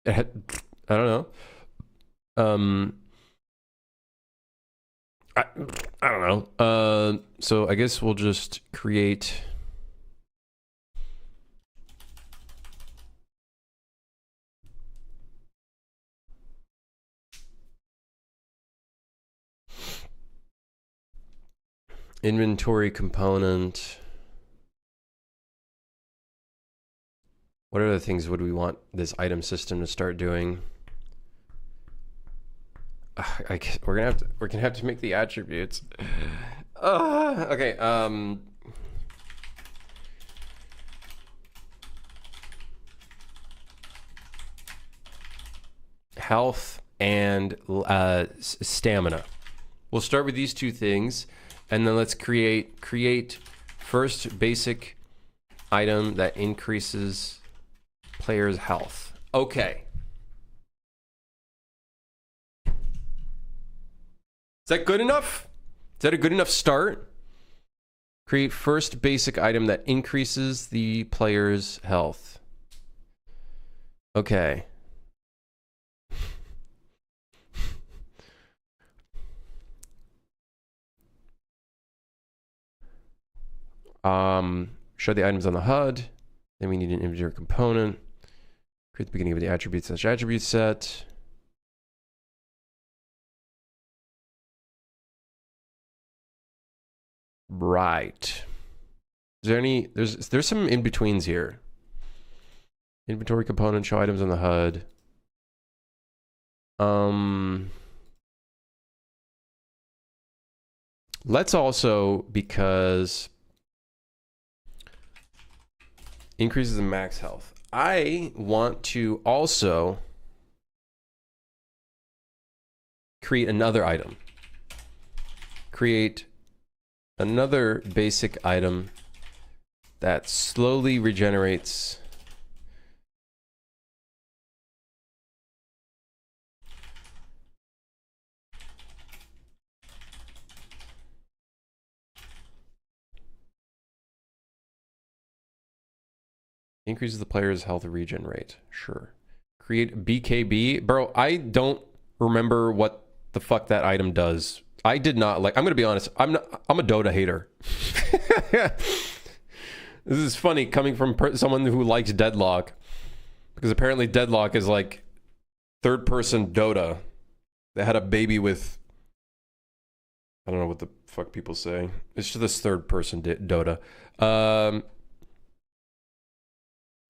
I don't know. I don't know. So I guess we'll just create Inventory component. What other things would we want this item system to start doing? I guess we're gonna have to make the attributes. Okay. Health and stamina. We'll start with these two things, and then let's create first basic item that increases player's health. Okay. Is that good enough? Is that a good enough start? Create first basic item that increases the player's health. Okay. Show the items on the HUD. Then we need an inventory component. Create the beginning of the attribute / attribute set. Right. Is there any? There's some in betweens here. Inventory component, show items on the HUD. Let's also, because increases the max health. I want to also create another item. Create another basic item that slowly regenerates increases the player's health regen rate. Sure. Create BKB. Bro, I don't remember what the fuck that item does. I did not like, I'm gonna be honest, I'm a Dota hater. This is funny coming from someone who likes Deadlock, because apparently Deadlock is like third person Dota that had a baby with, I don't know what the fuck people say. It's just this third person Dota.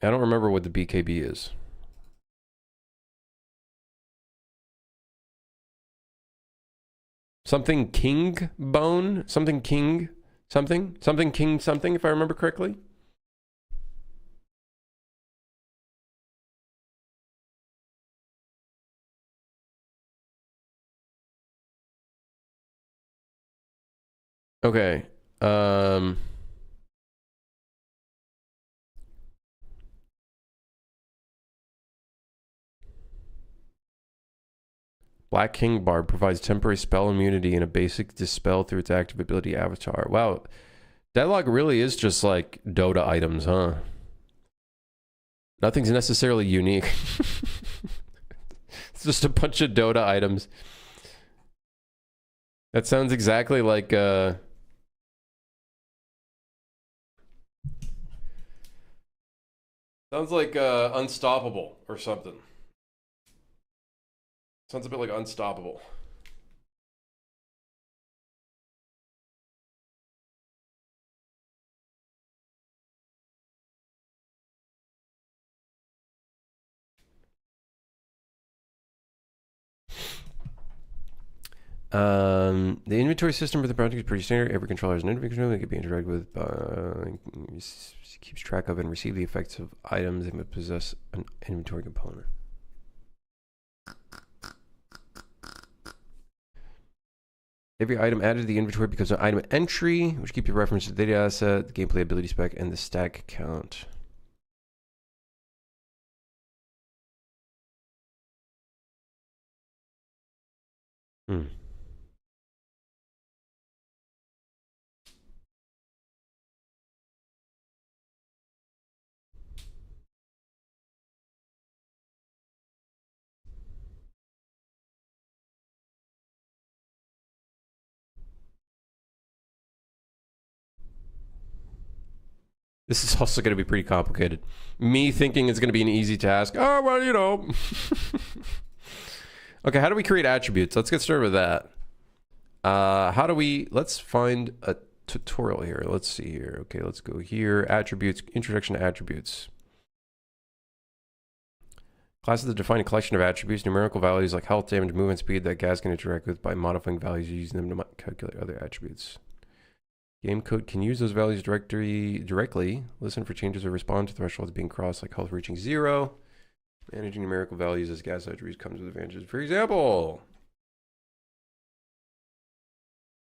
I don't remember what the BKB is. Something king bone? Something king something? Something king something, if I remember correctly? Okay. Black King Barb provides temporary spell immunity and a basic dispel through its active ability avatar. Wow. Deadlock really is just like Dota items, huh? Nothing's necessarily unique. It's just a bunch of Dota items. That sounds exactly like sounds like Unstoppable or something. Sounds a bit like Unstoppable. The inventory system for the project is pretty standard. Every controller has an inventory controller that can be interacted with, keeps track of and receive the effects of items that possess an inventory component. Every item added to the inventory becomes an item entry, which keeps your reference to the data asset, the gameplay ability spec, and the stack count. This is also going to be pretty complicated. Me thinking it's going to be an easy task. Oh, well, you know. Okay, how do we create attributes? Let's get started with that. How do we... Let's find a tutorial here. Let's see here. Okay, let's go here. Attributes, introduction to attributes. Classes that define a collection of attributes, numerical values like health, damage, movement speed that gas can interact with by modifying values using them to calculate other attributes. Game code can use those values directly. Listen for changes or respond to thresholds being crossed, like health reaching 0. Managing numerical values as gas attributes comes with advantages. For example,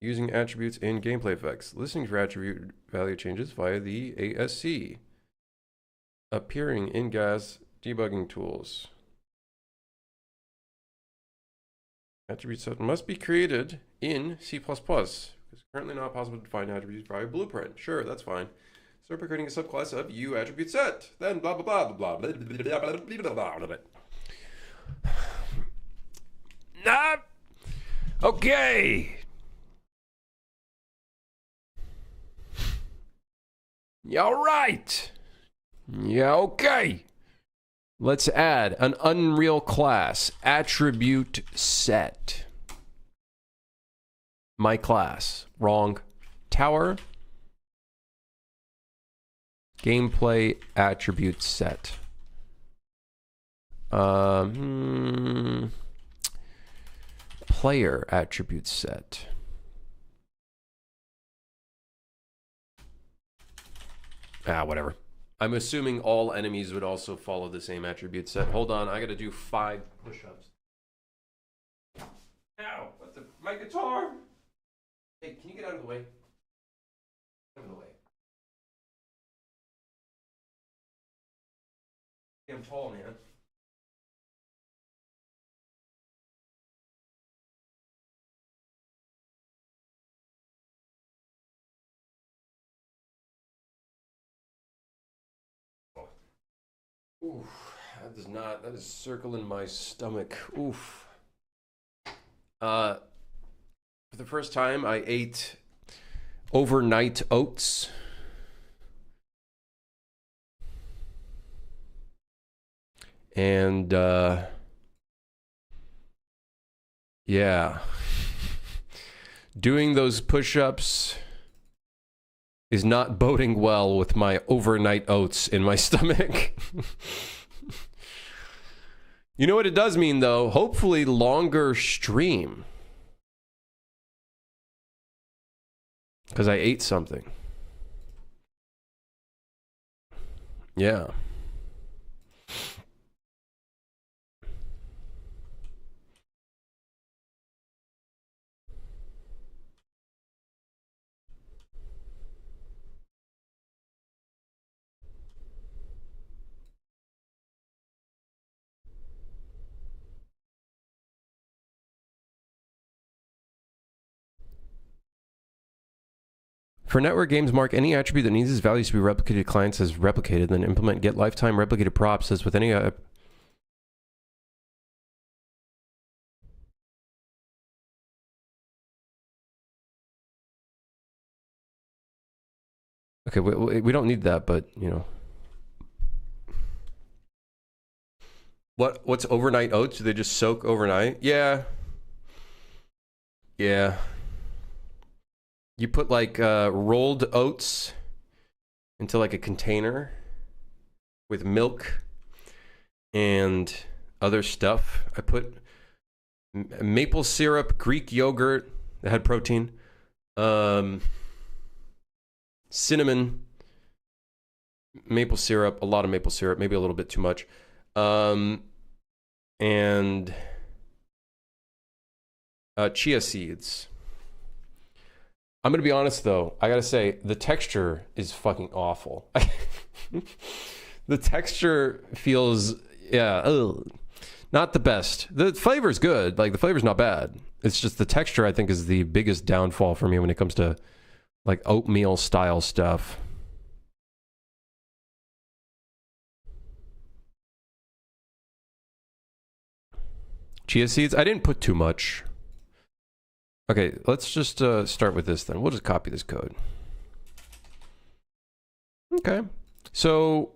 using attributes in gameplay effects. Listening for attribute value changes via the ASC. Appearing in gas debugging tools. Attribute set must be created in C++. It's currently not possible to define attributes via blueprint. Sure, that's fine. Start by creating a subclass of U attribute set. Then blah blah blah blah blah blah blah blah blah. Nah. Okay. Yeah, all right. Yeah, okay. Let's add an Unreal class attribute set. My class. Wrong. Tower. Gameplay attribute set. Player attribute set. Whatever. I'm assuming all enemies would also follow the same attribute set. Hold on, I gotta do 5 push-ups. Ow! What the? My guitar! Hey, can you get out of the way? Out of the way. I'm tall, man. Oof, that is circling my stomach. Oof. For the first time, I ate overnight oats. And, yeah. Doing those push-ups is not boding well with my overnight oats in my stomach. You know what it does mean, though? Hopefully longer stream. Because I ate something. Yeah. For network games, mark any attribute that needs its values to be replicated to clients as replicated, then implement get lifetime replicated props as with any Okay, we don't need that, but, you know. What's overnight oats? Do they just soak overnight? Yeah. Yeah. You put like rolled oats into like a container with milk and other stuff. I put maple syrup, Greek yogurt that had protein, cinnamon, maple syrup, a lot of maple syrup, maybe a little bit too much, and chia seeds. I'm going to be honest, though. I got to say, the texture is fucking awful. The texture feels, not the best. The flavor's good. Like, the flavor's not bad. It's just the texture, I think, is the biggest downfall for me when it comes to, like, oatmeal-style stuff. Chia seeds? I didn't put too much. Okay, let's just start with this then. We'll just copy this code. Okay, so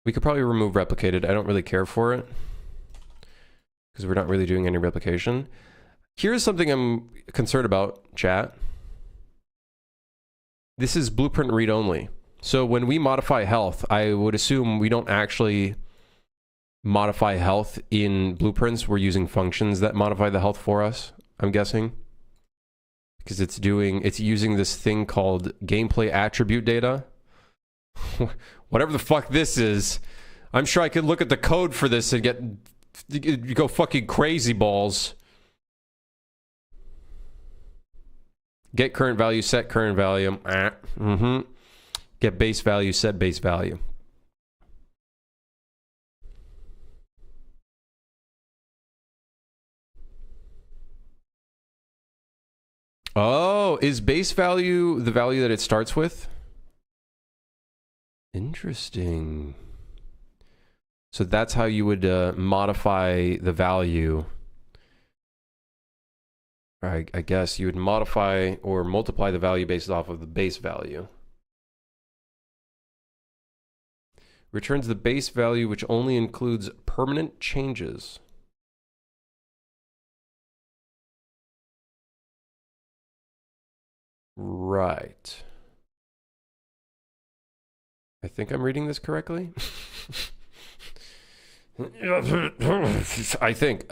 we could probably remove replicated. I don't really care for it because we're not really doing any replication. Here's something I'm concerned about, chat. This is blueprint read-only. So when we modify health, I would assume we don't actually modify health in blueprints. We're using functions that modify the health for us, I'm guessing. Because it's using this thing called gameplay attribute data. Whatever the fuck this is. I'm sure I could look at the code for this and go fucking crazy balls. Get current value, set current value. Get base value, set base value. Oh, is base value the value that it starts with? Interesting. So that's how you would modify the value. I guess you would modify or multiply the value based off of the base value. Returns the base value, which only includes permanent changes. Right. I think I'm reading this correctly. I think.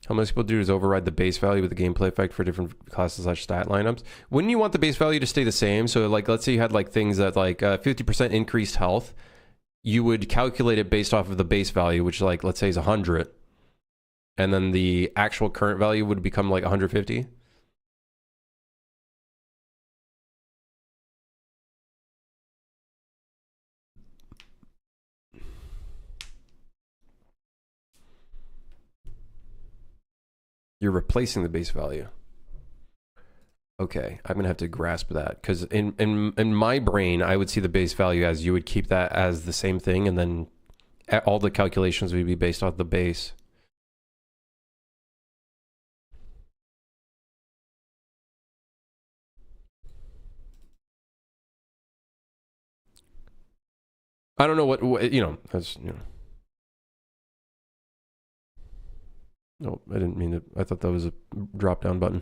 How most people do is override the base value with the gameplay effect for different classes / stat lineups. Wouldn't you want the base value to stay the same? So like, let's say you had like things that like 50% increased health. You would calculate it based off of the base value, which like, let's say is 100. And then the actual current value would become like 150. You're replacing the base value. Okay, I'm gonna have to grasp that because in my brain, I would see the base value as you would keep that as the same thing, and then all the calculations would be based off the base. I don't know what you know. That's you know. No, I didn't mean it. I thought that was a drop down button.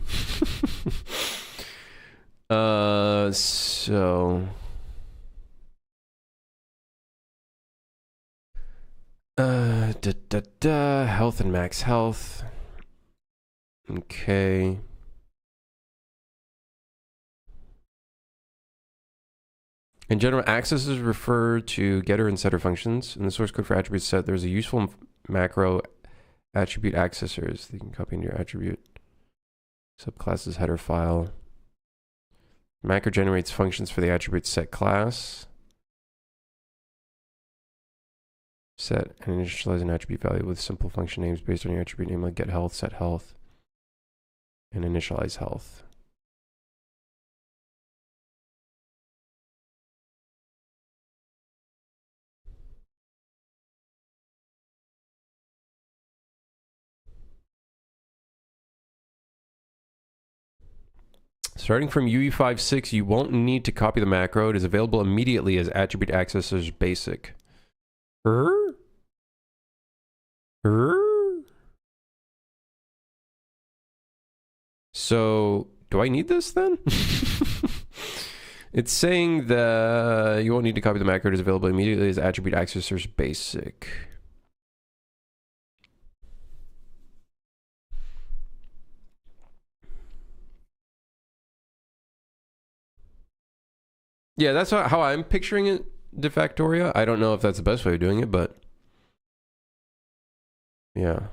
So. Health and max health. Okay. In general, accesses refer to getter and setter functions. In the source code for attribute set, there's a useful macro attribute accessors that you can copy into your attribute subclass's header file. Macro generates functions for the attribute set class. Set and initialize an attribute value with simple function names based on your attribute name, like get health, set health, and initialize health. Starting from UE56, you won't need to copy the macro. It is available immediately as attribute accessors basic. So, do I need this then? It's saying that you won't need to copy the macro. It is available immediately as attribute accessors basic. Yeah, that's how I'm picturing it, de factoria. I don't know if that's the best way of doing it, but yeah.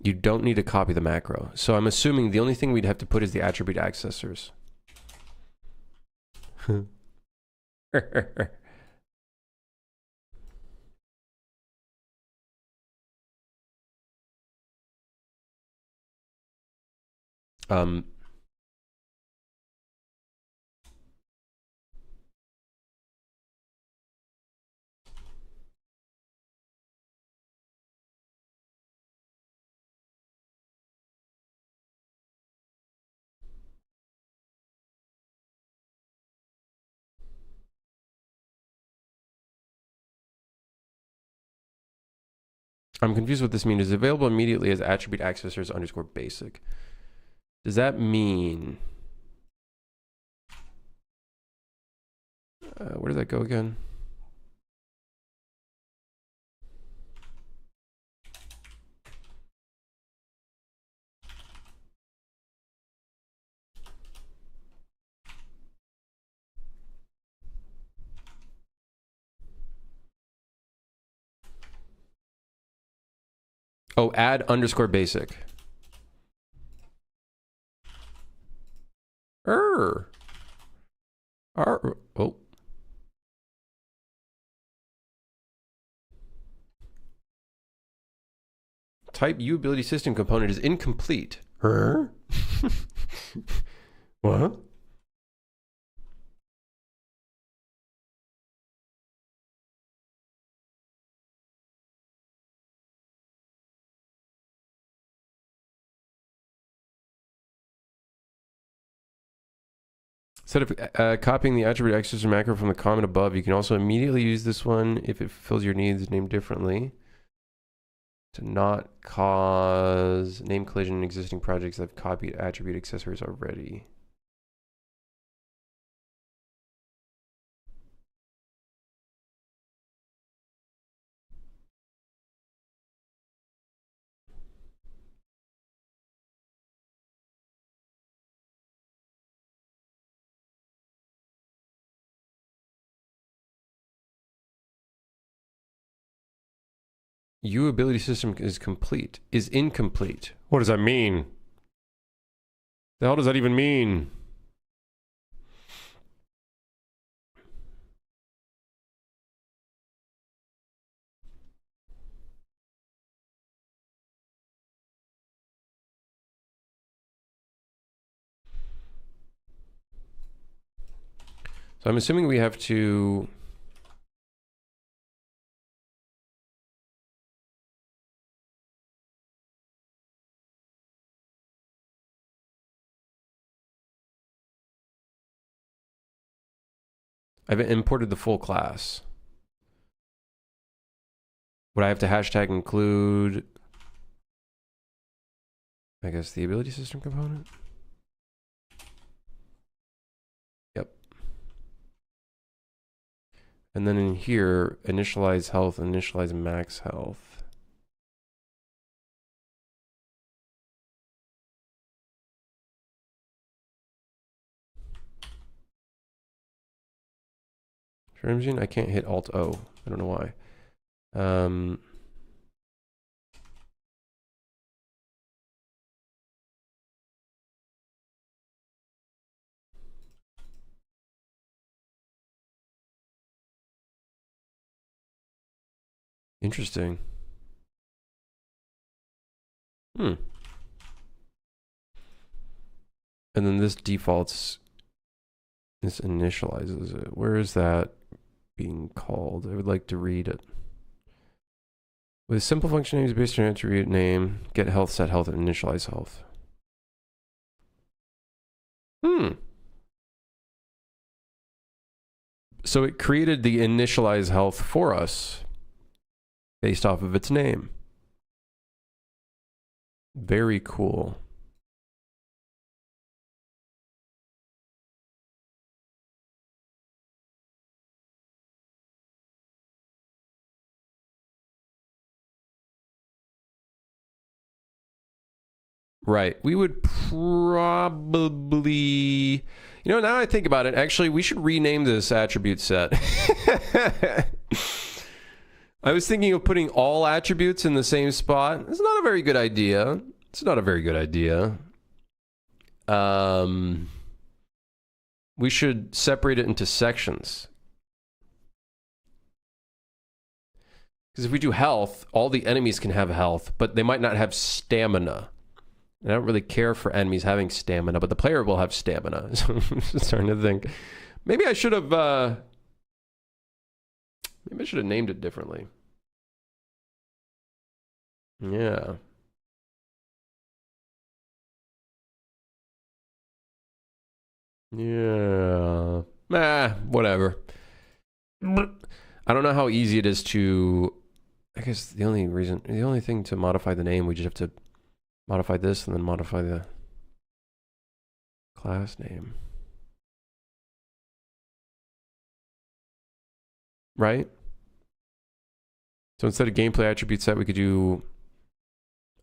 You don't need to copy the macro. So I'm assuming the only thing we'd have to put is the attribute accessors. um I'm confused what this means. Is available immediately as attribute accessors underscore basic. Does that mean... where does that go again? Oh, add underscore basic. Oh. Type uAbility system component is incomplete. What? Instead of copying the attribute accessor macro from the comment above, you can also immediately use this one if it fulfills your needs named differently to not cause name collision in existing projects that have copied attribute accessories already. uAbility system is complete. Is incomplete. What does that mean? The hell does that even mean? So I'm assuming we have to... I've imported the full class. Would I have to hashtag include, I guess, the ability system component? Yep. And then in here, initialize health, initialize max health. I can't hit Alt O. I don't know why. Interesting. And then this defaults, this initializes it. Where is that being called? I would like to read it. With simple function names based on attribute name, get health, set health, and initialize health. So it created the initialize health for us based off of its name. Very cool. Right. We would probably, you know, now I think about it, actually, we should rename this attribute set. I was thinking of putting all attributes in the same spot. It's not a very good idea. It's not a very good idea. We should separate it into sections. Because if we do health, all the enemies can have health, but they might not have stamina. I don't really care for enemies having stamina, but the player will have stamina. So I'm just starting to think, maybe I should have, maybe I should have named it differently. Yeah. Yeah. Whatever. I don't know how easy it is to I guess the only thing to modify the name, we just have to modify this and then modify the class name. Right? So instead of gameplay attribute set, we could do,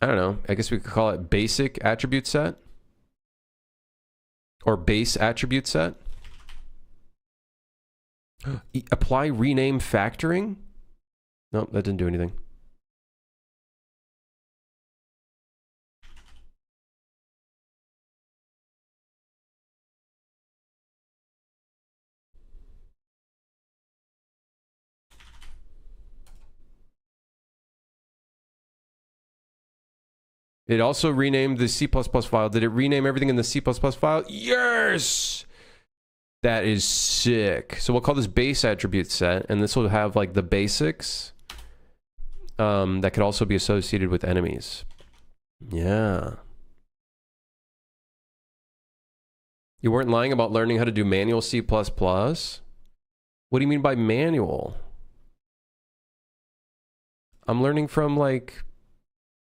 I don't know, I guess we could call it basic attribute set. Or base attribute set. Apply rename factoring? Nope, that didn't do anything. It also renamed the C++ file. Did it rename everything in the C++ file? Yes! That is sick. So we'll call this base attribute set, and this will have like the basics that could also be associated with enemies. Yeah. You weren't lying about learning how to do manual C++? What do you mean by manual? I'm learning from like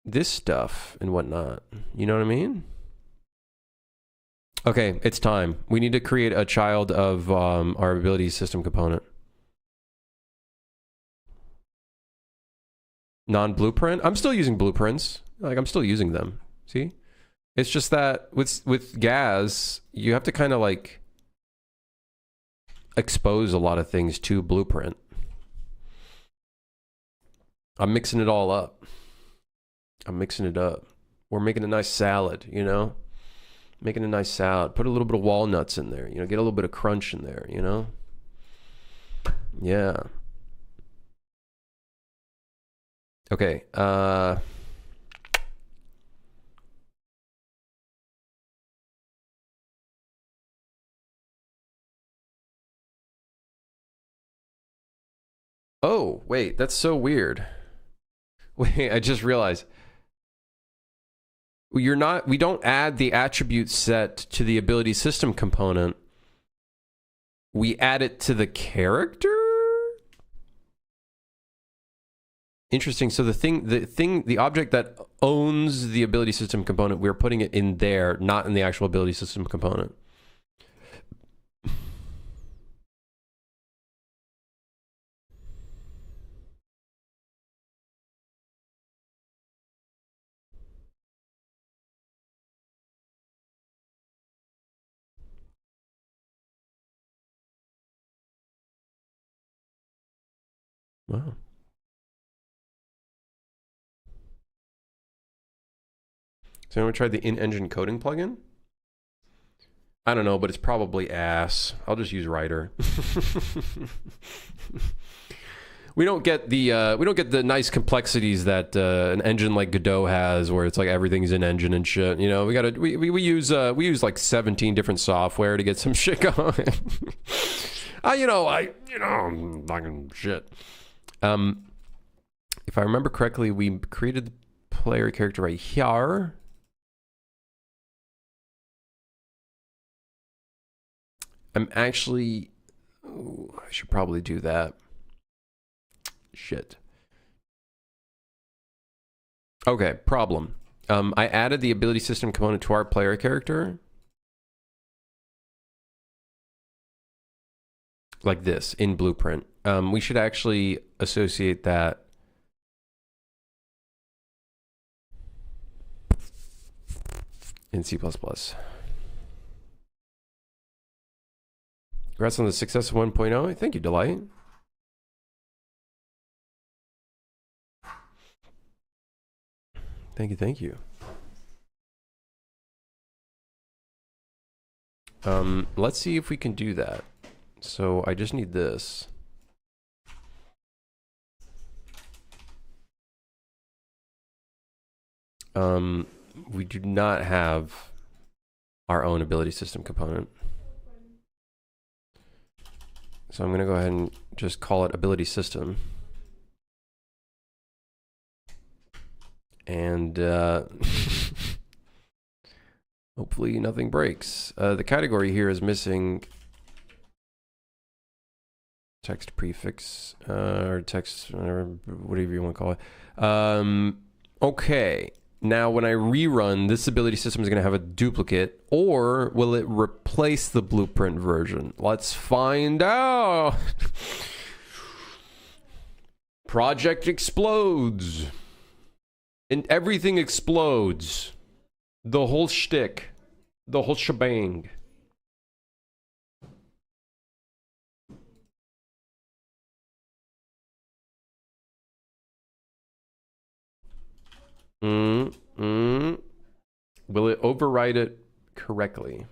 this stuff and whatnot. You know what I mean? Okay, it's time. We need to create a child of our ability system component. Non-blueprint? I'm still using blueprints. Like, I'm still using them. See? It's just that with Gaz, you have to kind of like expose a lot of things to blueprint. I'm mixing it all up. I'm mixing it up. We're making a nice salad, you know? Making a nice salad. Put a little bit of walnuts in there, you know? Get a little bit of crunch in there, you know? Yeah. Okay, oh, wait, that's so weird. Wait, I just realized. We don't add the attribute set to the ability system component. We add it to the character? Interesting. So the object that owns the ability system component, we're putting it in there, not in the actual ability system component. Wow. So anyone tried the in-engine coding plugin? I don't know, but it's probably ass. I'll just use Writer. We don't get the nice complexities that an engine like Godot has, where it's like everything's in engine and shit. You know, we use like 17 different software to get some shit going. Fucking shit. If I remember correctly, we created the player character right here. I'm actually... Ooh, I should probably do that. Shit. Okay, problem. I added the ability system component to our player character. Like this, in Blueprint. We should actually associate that. In C++. Congrats on the success of 1.0. Thank you, Delight. Thank you, thank you. Let's see if we can do that. So I just need this. We do not have our own ability system component. So I'm going to go ahead and just call it ability system. And hopefully nothing breaks. The category here is missing Text prefix, or text, or whatever you want to call it. Okay. Now, when I rerun, this ability system is going to have a duplicate, or will it replace the blueprint version? Let's find out. Project explodes. And everything explodes. The whole shtick. The whole shebang. Will it override it correctly?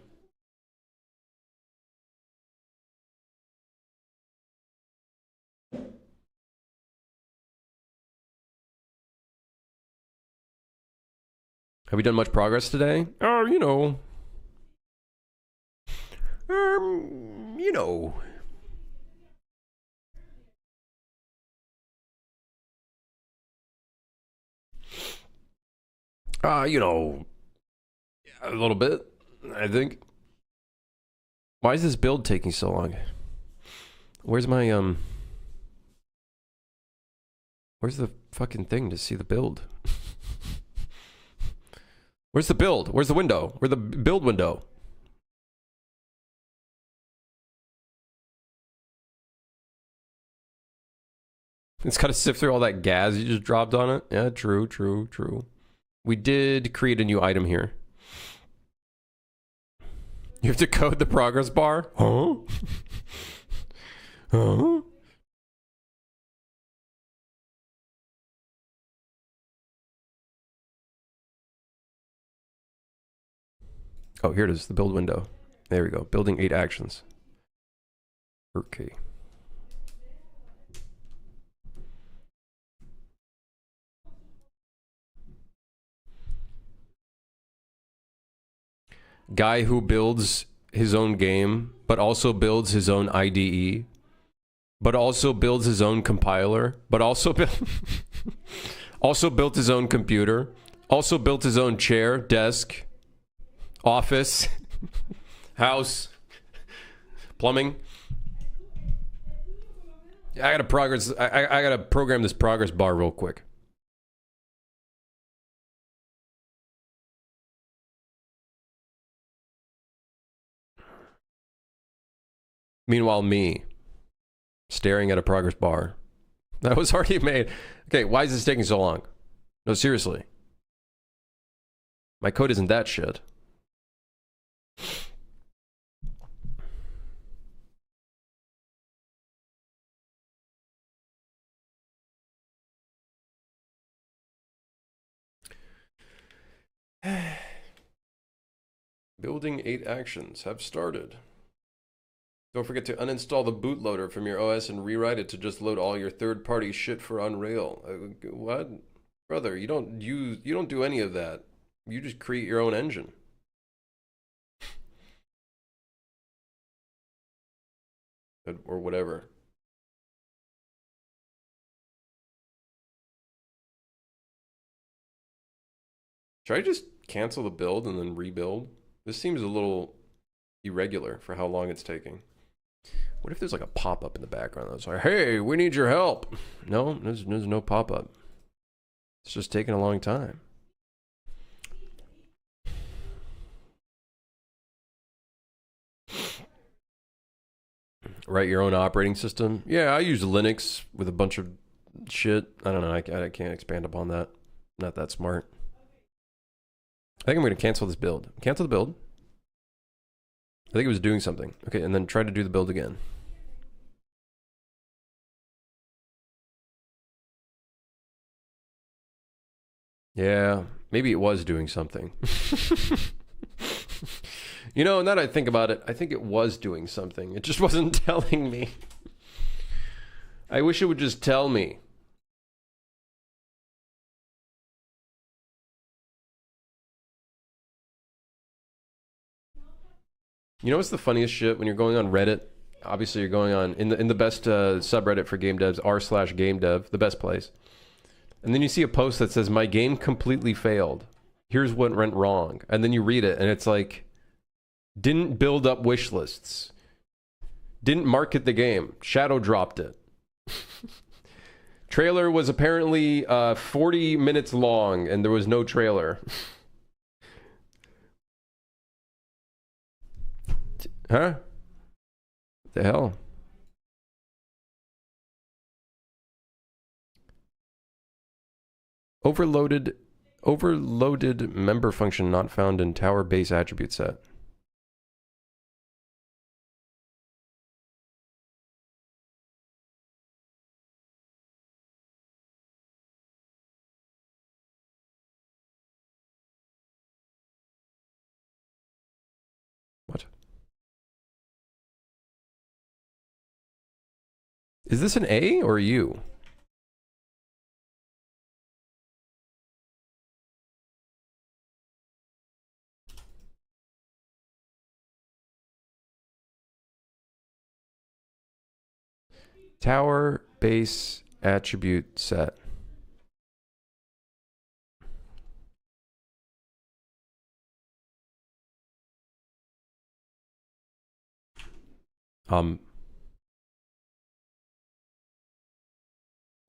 Have we done much progress today? Oh, you know. You know. You know. A little bit, I think. Why is this build taking so long? Where's my, where's the fucking thing to see the build? Where's the build? Where's the window? Where's the build window? It's got to sift through all that gas you just dropped on it. Yeah, true, true, true. We did create a new item here. You have to code the progress bar? Huh? Huh? Oh, here it is, the build window. There we go. Building 8 actions. Okay. Guy who builds his own game, but also builds his own IDE, but also builds his own compiler, but also also built his own computer, also built his own chair, desk, office, house, plumbing. I gotta I gotta program this progress bar real quick. Meanwhile, me staring at a progress bar that was already made. Okay, why is this taking so long? No, seriously. My code isn't that shit. Building 8 actions have started. Don't forget to uninstall the bootloader from your OS and rewrite it to just load all your third-party shit for Unreal. What? Brother, you don't do any of that. You just create your own engine. Or whatever. Should I just cancel the build and then rebuild? This seems a little irregular for how long it's taking. What if there's like a pop-up in the background that's like, hey, we need your help? No, there's no pop-up. It's just taking a long time. Write your own operating system? Yeah, I use Linux with a bunch of shit. I don't know, I can't expand upon that. Not that smart. I think I'm going to cancel this build. Cancel the build. I think it was doing something. Okay, and then try to do the build again. Yeah, maybe it was doing something. You know, now that I think about it, I think it was doing something. It just wasn't telling me. I wish it would just tell me. You know what's the funniest shit? When you're going on Reddit, obviously you're going on in the best subreddit for game devs, r/gamedev, the best place. And then you see a post that says, my game completely failed. Here's what went wrong. And then you read it and it's like, didn't build up wish lists. Didn't market the game. Shadow dropped it. Trailer was apparently 40 minutes long, and there was no trailer. Huh? The hell? Overloaded member function not found in tower base attribute set. What? Is this an A or a U? Tower base attribute set. A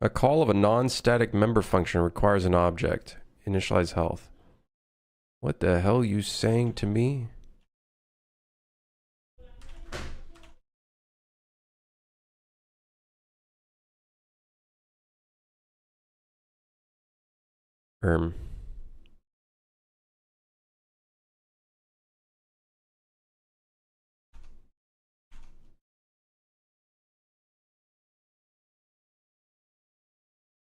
call of a non-static member function requires an object. Initialize health. What the hell are you saying to me?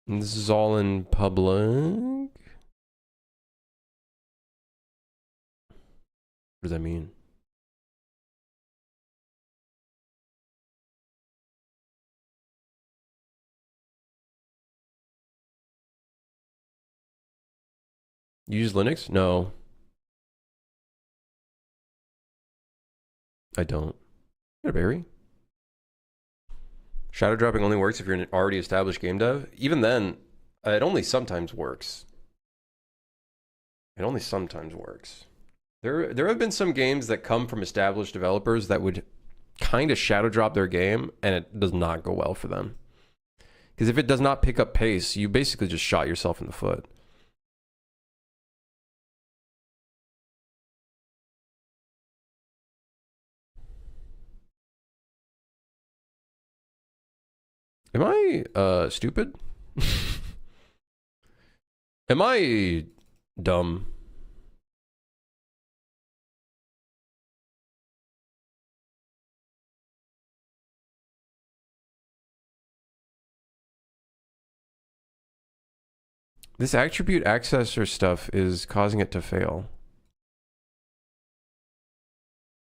And this is all in public. What does that mean? You use Linux? No. I don't. Got a berry. Shadow dropping only works if you're an already established game dev. Even then, it only sometimes works. It only sometimes works. There have been some games that come from established developers that would kind of shadow drop their game, and it does not go well for them. Because if it does not pick up pace, you basically just shot yourself in the foot. Am I stupid? Am I dumb? This attribute accessor stuff is causing it to fail.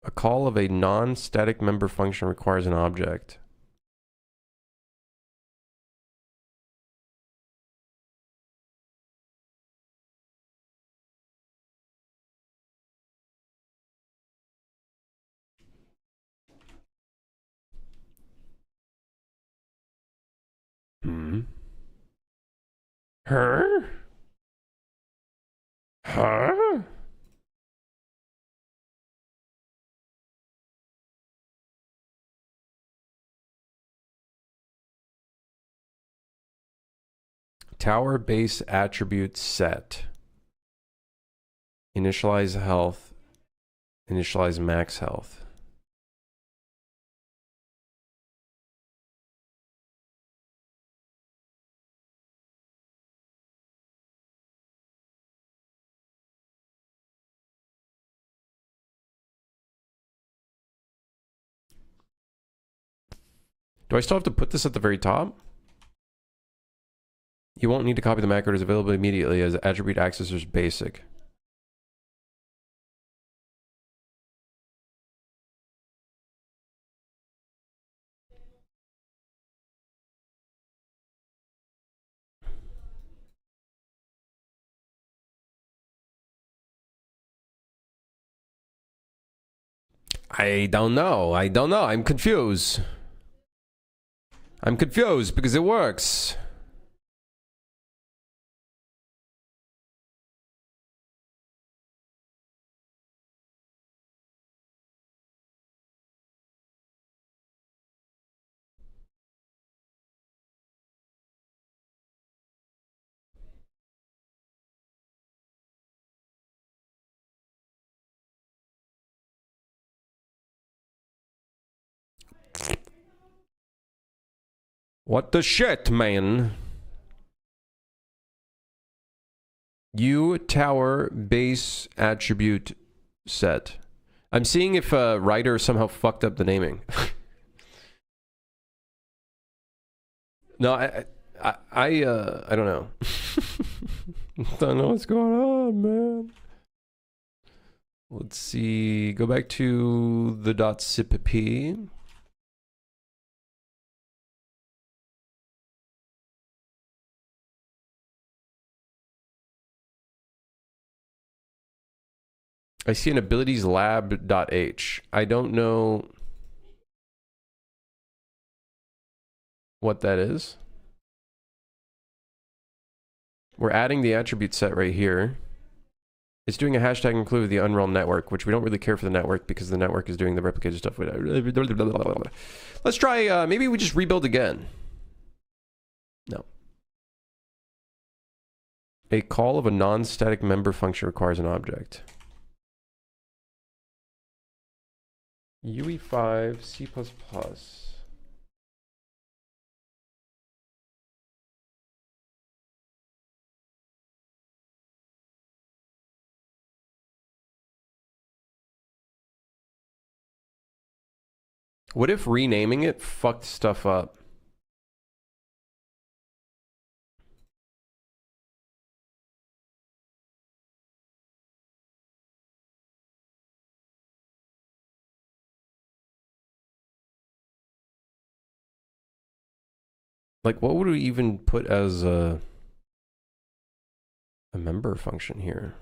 A call of a non-static member function requires an object. Huh? Huh? Tower base attribute set. Initialize health. Initialize max health. Do I still have to put this at the very top? You won't need to copy the macro. It is available immediately as attribute accessor's basic. I don't know. I'm confused. I'm confused because it works. What the shit, man? U tower base attribute set. I'm seeing if a writer somehow fucked up the naming. No, I don't know. Don't know what's going on, man. Let's see. Go back to the .cpp. I see an abilities lab.h. I don't know what that is. We're adding the attribute set right here. It's doing a hashtag include with the Unreal network, which we don't really care for the network because the network is doing the replicated stuff. Let's try, maybe we just rebuild again. No. A call of a non-static member function requires an object. UE5, C++. What if renaming it fucked stuff up? Like, what would we even put as a member function here?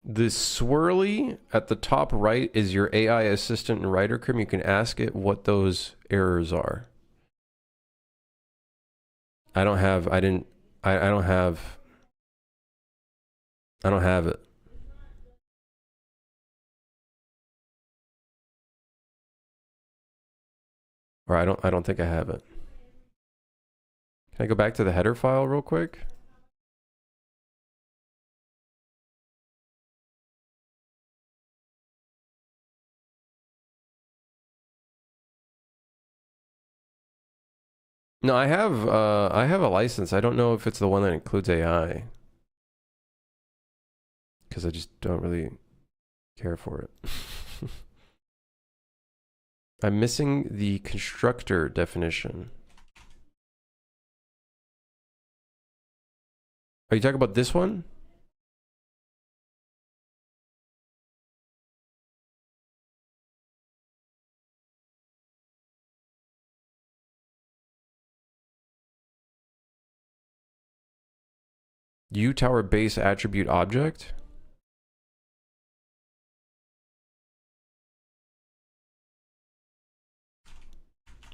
The swirly at the top right is your AI assistant in WriterCrim. You can ask it what those errors are. I don't have it. Or I don't think I have it. Can I go back to the header file real quick? No, I have a license. I don't know if it's the one that includes AI. Because I just don't really care for it. I'm missing the constructor definition. Are you talking about this one? U tower base attribute object?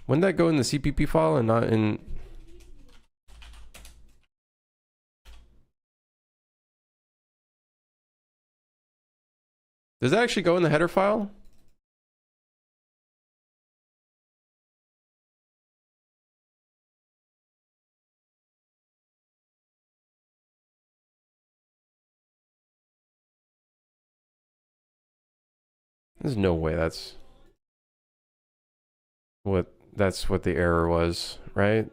Wouldn't that go in the CPP file and not in... Does that actually go in the header file? There's no way that's what the error was, right?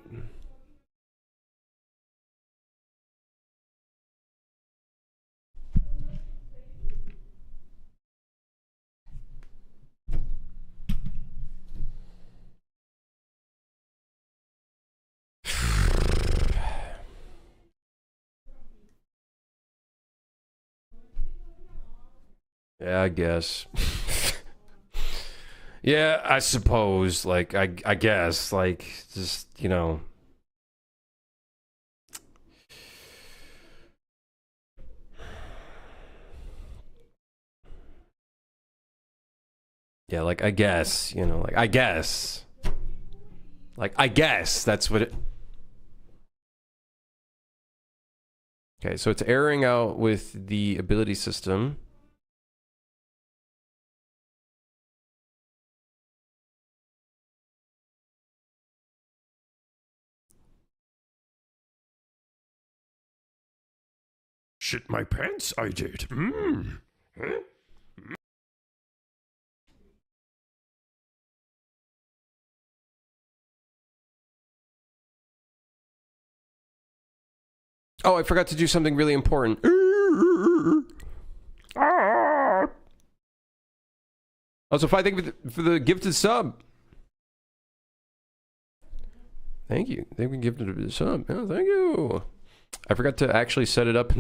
Yeah, I guess. Yeah, I suppose. Like, I guess. Like, just, you know. Yeah, like, I guess. You know, like, I guess. Like, I guess that's what it... Okay, so it's erroring out with the ability system. Shit my pants, I did. Huh? Oh, I forgot to do something really important. Also, thank you for the gifted sub. Thank you. Thank you gifted the sub. Oh, thank you. I forgot to actually set it up.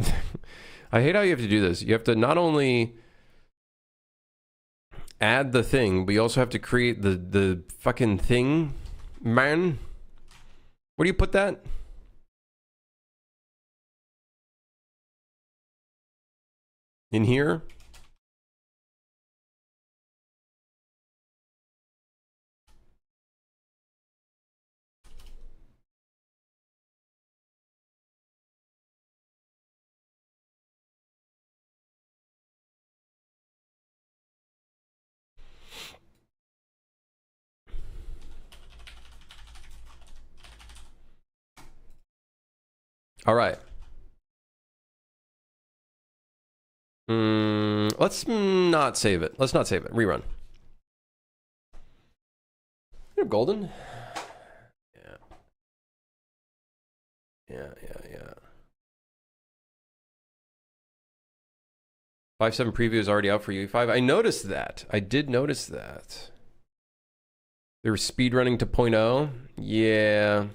I hate how you have to do this. You have to not only add the thing, but you also have to create the fucking thing. Man. Where do you put that? In here? All right. Let's not save it. Let's not save it. Rerun. You're golden. Yeah. Yeah. 5.7 preview is already out for UE5. I noticed that. I did notice that. They were speedrunning to 0.0. Yeah.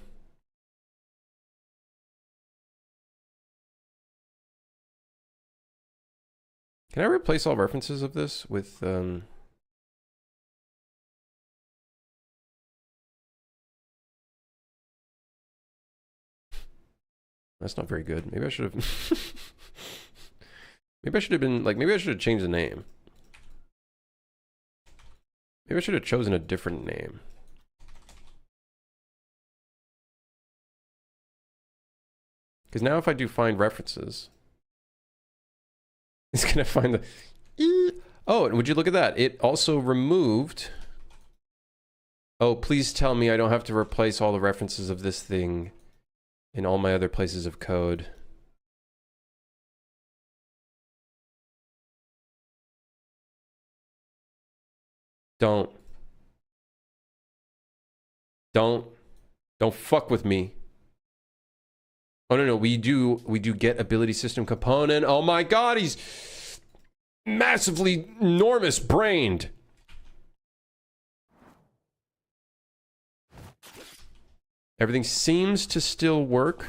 Can I replace all references of this with That's not very good. Maybe I should have maybe I should have been like, maybe I should have changed the name. Maybe I should have chosen a different name. Because now if I do find references, it's gonna find the Oh, and would you look at that? It also removed. Oh, please tell me I don't have to replace all the references of this thing in all my other places of code. Don't fuck with me. Oh no, we do get ability system component. Oh my god, he's massively enormous brained. Everything seems to still work.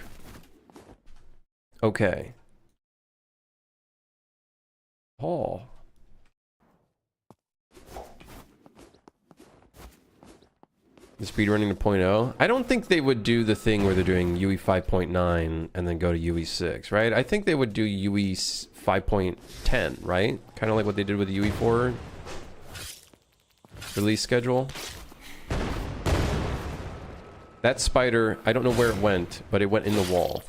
Okay. Oh. The speedrunning to 0.0. I don't think they would do the thing where they're doing UE 5.9 and then go to UE 6, right? I think they would do UE 5.10, right? Kind of like what they did with the UE 4 release schedule. That spider, I don't know where it went, but it went in the wall.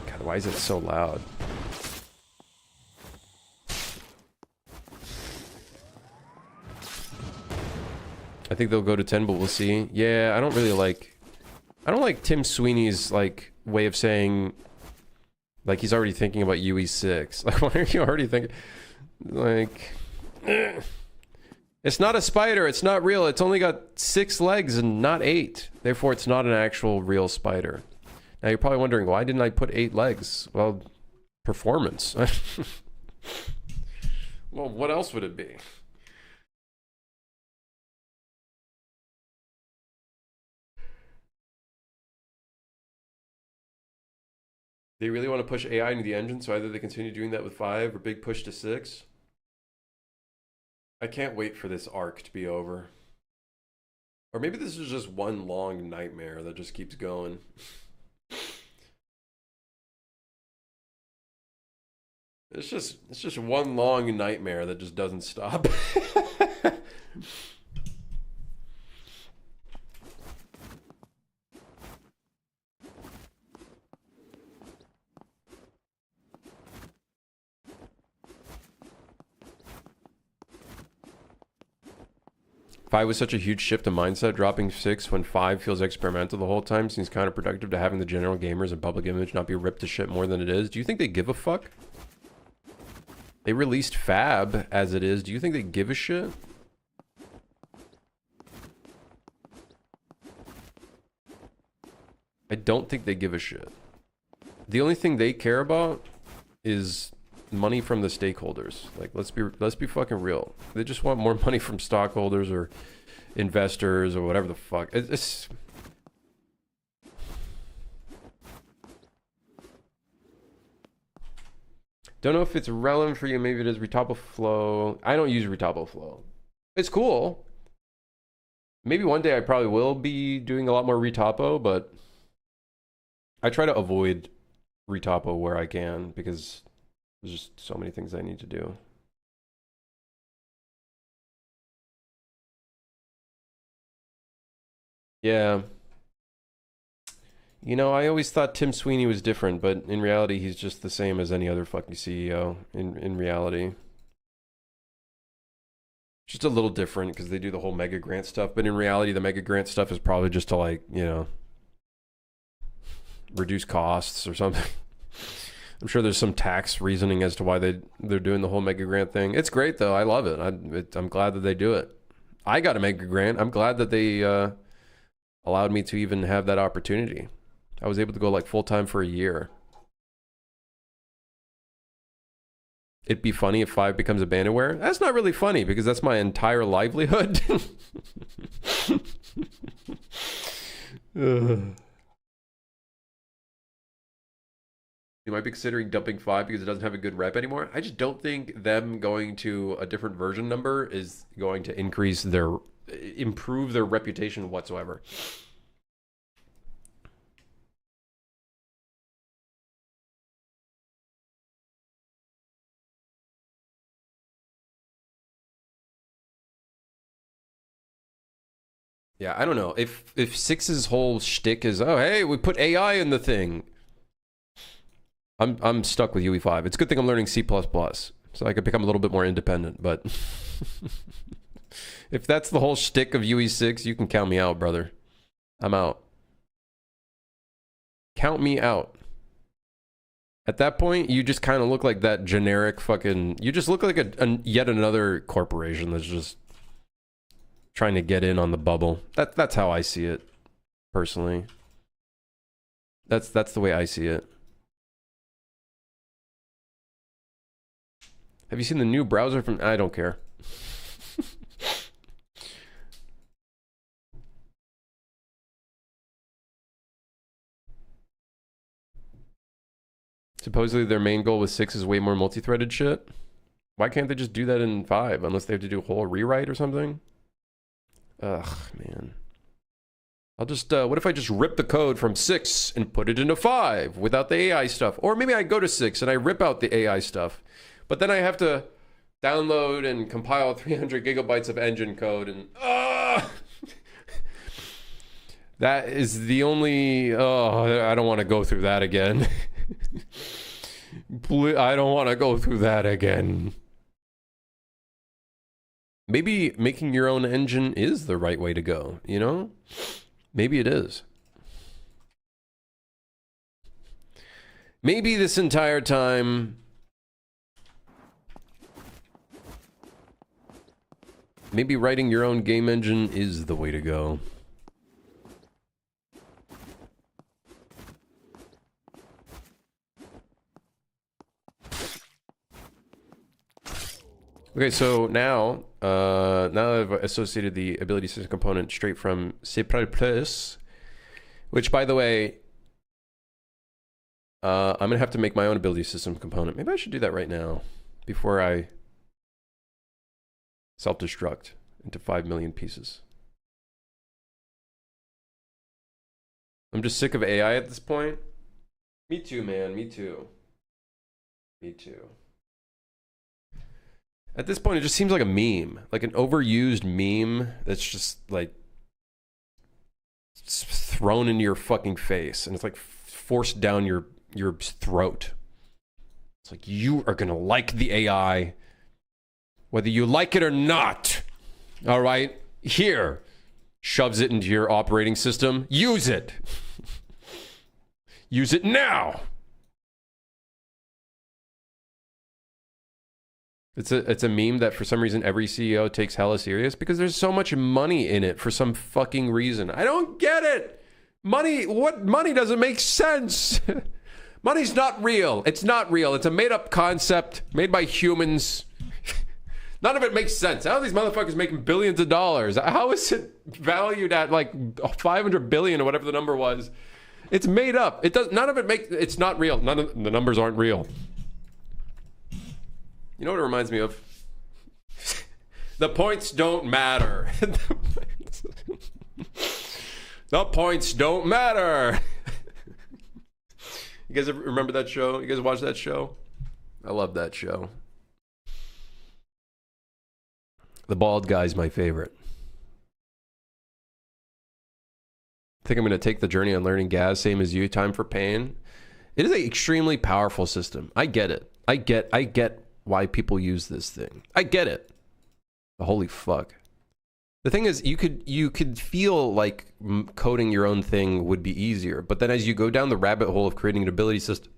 God, why is it so loud? I think they'll go to 10, but we'll see. Yeah, I don't like Tim Sweeney's like way of saying like he's already thinking about UE 6. Like, why are you already thinking like it's not a spider, it's not real, it's only got 6 legs and not 8. Therefore it's not an actual real spider. Now you're probably wondering, why didn't I put 8 legs? Well, performance. Well, what else would it be? They really want to push AI into the engine, so either they continue doing that with 5 or big push to 6. I can't wait for this arc to be over. Or maybe this is just one long nightmare that just keeps going. It's just one long nightmare that just doesn't stop. Five was such a huge shift in mindset. Dropping 6 when 5 feels experimental the whole time seems counterproductive to having the general gamers and public image not be ripped to shit more than it is. Do you think they give a fuck? They released Fab as it is. Do you think they give a shit? I don't think they give a shit. The only thing they care about is money from the stakeholders. Like, let's be fucking real. They just want more money from stockholders or investors or whatever the fuck. It's don't know if it's relevant for you. Maybe it is. Retopo Flow. I don't use Retopo Flow. It's cool. Maybe one day I probably will be doing a lot more Retopo, but I try to avoid Retopo where I can because there's just so many things I need to do. Yeah. You know, I always thought Tim Sweeney was different, but in reality, he's just the same as any other fucking CEO in reality. Just a little different because they do the whole mega grant stuff, but in reality, the mega grant stuff is probably just to, like, you know, reduce costs or something. I'm sure there's some tax reasoning as to why they're doing the whole mega grant thing. It's great though. I love it. I'm glad that they do it. I got a mega grant. I'm glad that they allowed me to even have that opportunity. I was able to go like full time for a year. It'd be funny if 5 becomes abandonware. That's not really funny because that's my entire livelihood. You might be considering dumping 5 because it doesn't have a good rep anymore. I just don't think them going to a different version number is going to improve their reputation whatsoever. Yeah, I don't know. If 6's whole shtick is, oh hey, we put AI in the thing. I'm stuck with UE5. It's a good thing I'm learning C++, so I could become a little bit more independent, but if that's the whole shtick of UE6, you can count me out, brother. I'm out. Count me out. At that point, you just kind of look like that generic fucking... You just look like yet another corporation that's just trying to get in on the bubble. That's how I see it, personally. That's the way I see it. Have you seen the new browser from... I don't care. Supposedly their main goal with 6 is way more multi-threaded shit. Why can't they just do that in 5? Unless they have to do a whole rewrite or something? Ugh, man. I'll just... what if I just rip the code from 6 and put it into 5 without the AI stuff? Or maybe I go to 6 and I rip out the AI stuff. But then I have to download and compile 300 gigabytes of engine code and that is the only... Oh, I don't want to go through that again. I don't want to go through that again. Maybe making your own engine is the right way to go, you know? Maybe it is. Maybe this entire time... Maybe writing your own game engine is the way to go. Okay, so now I've associated the ability system component straight from C++, which, by the way, I'm going to have to make my own ability system component. Maybe I should do that right now before I self-destruct into 5 million pieces. I'm just sick of AI at this point. Me too, man. Me too. Me too. At this point, it just seems like a meme. Like an overused meme that's just, like, thrown into your fucking face. And it's, like, forced down your throat. It's like, you are gonna like the AI... whether you like it or not. All right? Here. Shoves it into your operating system. Use it. Use it now. It's a meme that for some reason every CEO takes hella serious because there's so much money in it for some fucking reason. I don't get it. Money, what money doesn't make sense? Money's not real. It's not real. It's a made-up concept made by humans. None of it makes sense. How are these motherfuckers making billions of dollars? How is it valued at like 500 billion or whatever the number was? It's made up. It does. None of it makes. It's not real. None of the numbers aren't real. You know what it reminds me of? The points don't matter. The points don't matter. You guys ever remember that show? You guys watch that show? I love that show. The bald guy's my favorite. I think I'm going to take the journey on learning gas, same as you. Time for pain. It is an extremely powerful system. I get it. I get why people use this thing. I get it. But holy fuck. The thing is, you could feel like coding your own thing would be easier, but then as you go down the rabbit hole of creating an ability system,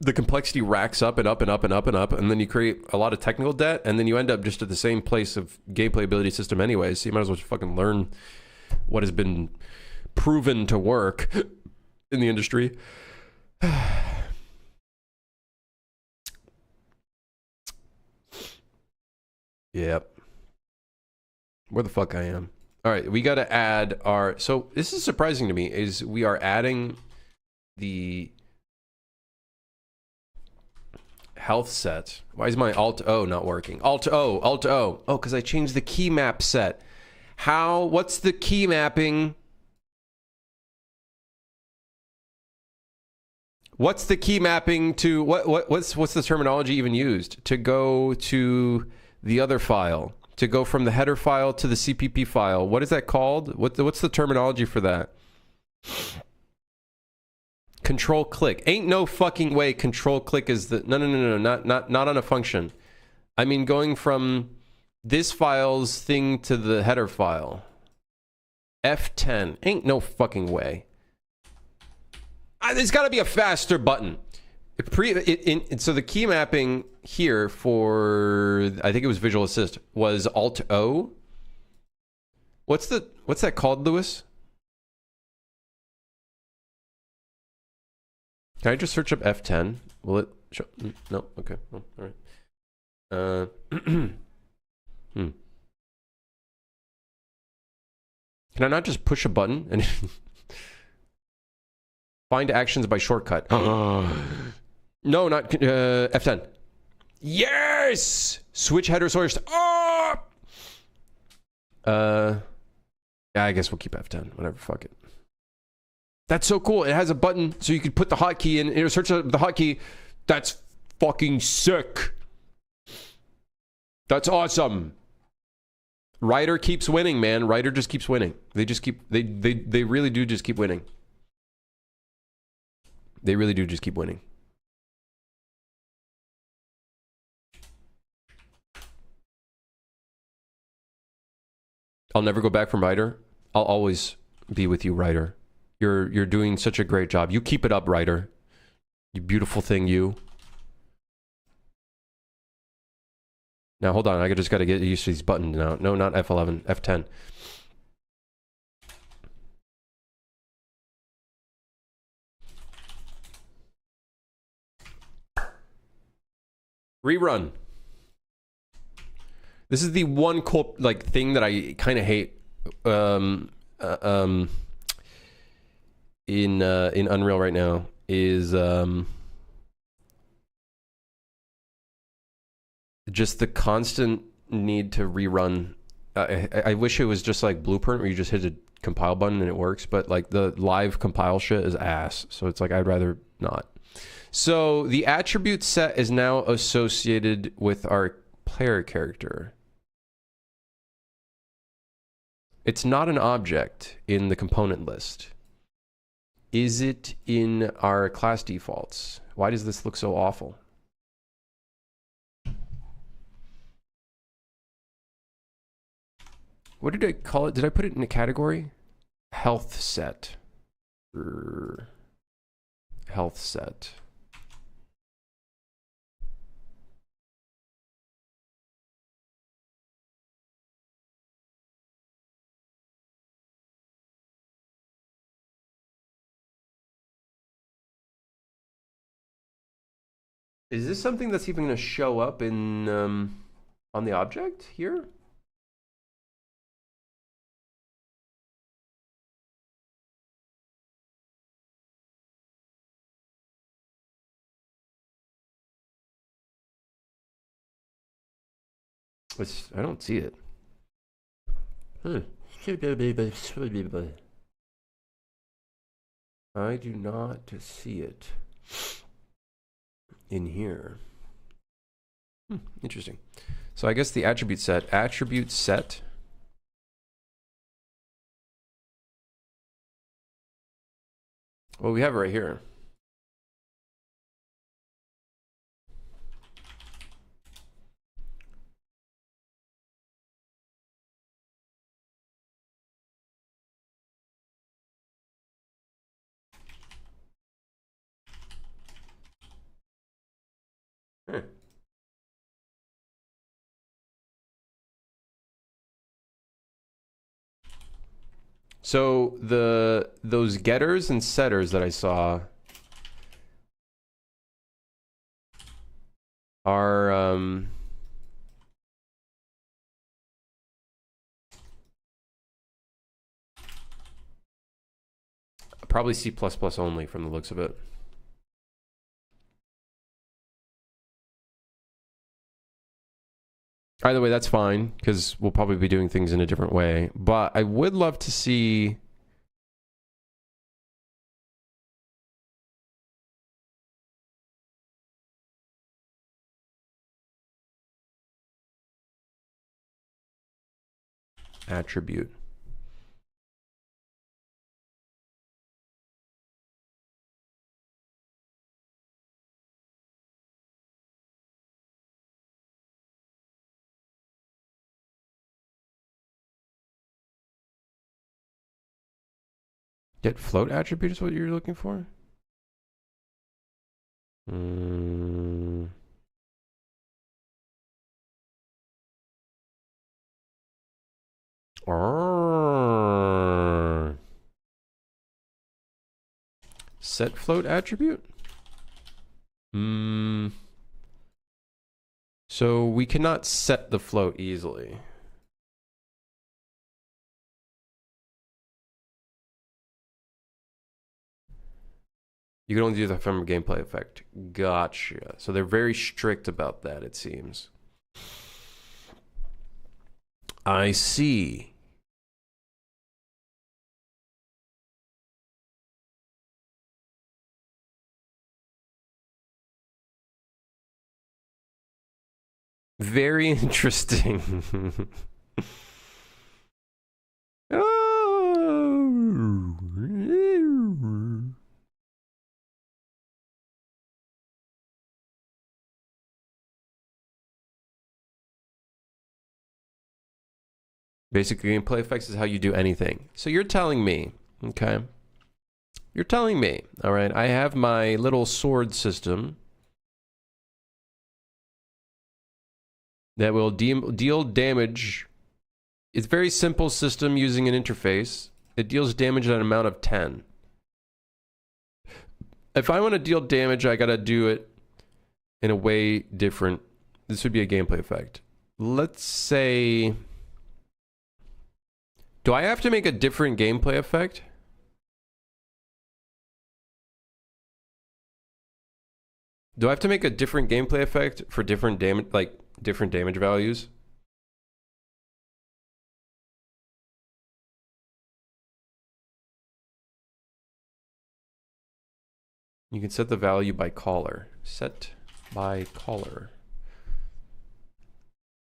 the complexity racks up and up and up and up and up, and then you create a lot of technical debt, and then you end up just at the same place of gameplay ability system anyways, so you might as well just fucking learn what has been proven to work in the industry. Yep. Where the fuck I am. All right, we got to add our... So this is surprising to me, is we are adding the health set. Why is my Alt-O not working? Alt-O, Alt-O. Oh, because I changed the key map set. How? What's the key mapping? What's the key mapping to... What's the terminology even used? To go to the other file. To go from the header file to the CPP file. What is that called? What's the terminology for that? Control click. Ain't no fucking way control click is the... No, not on a function. I mean going from this file's thing to the header file. F10. Ain't no fucking way. There's got to be a faster button. So the key mapping here for, I think it was Visual Assist, was Alt-O. What's that called, Lewis? Can I just search up F10? Will it show? No? Okay. Oh, all right. Can I not just push a button and find actions by shortcut? No, not F10. Yes! Switch header source. Oh! Yeah, I guess we'll keep F10. Whatever, fuck it. That's so cool. It has a button so you can put the hotkey in. It'll search the hotkey. That's fucking sick. That's awesome. Ryder keeps winning, man. Ryder just keeps winning. They just keep... They really do just keep winning. They really do just keep winning. I'll never go back from Ryder. I'll always be with you, Ryder. You're doing such a great job. You keep it up, Ryder. You beautiful thing, you. Now, hold on. I just got to get used to these buttons now. No, not F11. F10. Rerun. This is the one cool thing that I kind of hate in Unreal right now is just the constant need to rerun. I wish it was just like Blueprint where you just hit a compile button and it works, but like the live compile shit is ass. So it's like I'd rather not. So the attribute set is now associated with our player character. It's not an object in the component list. Is it in our class defaults? Why does this look so awful? What did I call it? Did I put it in a category? Health set. Health set. Is this something that's even going to show up in on the object here? I don't see it. I do not see it in here. Interesting. So I guess the attribute set. Well, we have it right here. So those getters and setters that I saw are probably C++ only from the looks of it. Either way, that's fine, because we'll probably be doing things in a different way. But I would love to see... attribute. Get float attribute is what you're looking for? Set float attribute? So we cannot set the float easily. You can only do that from a gameplay effect. Gotcha. So they're very strict about that, it seems. I see. Very interesting. Basically, gameplay effects is how you do anything. So you're telling me, okay? You're telling me, all right, I have my little sword system that will deal damage. It's a very simple system using an interface. It deals damage at an amount of 10. If I want to deal damage, I gotta do it in a way different. This would be a gameplay effect. Let's say... Do I have to make a different gameplay effect? Do I have to make a different gameplay effect for different damage, like different damage values? You can set the value by caller. Set by caller.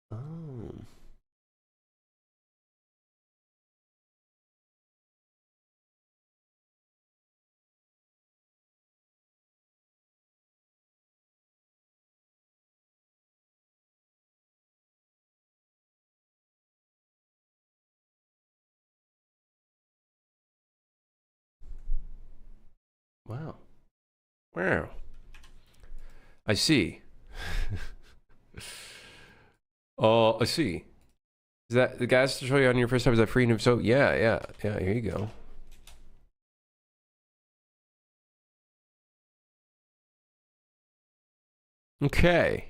Oh. Wow. Wow. I see. Oh, I see. Is that the gas to show you on your first time? Is that free? So yeah. Here you go. Okay.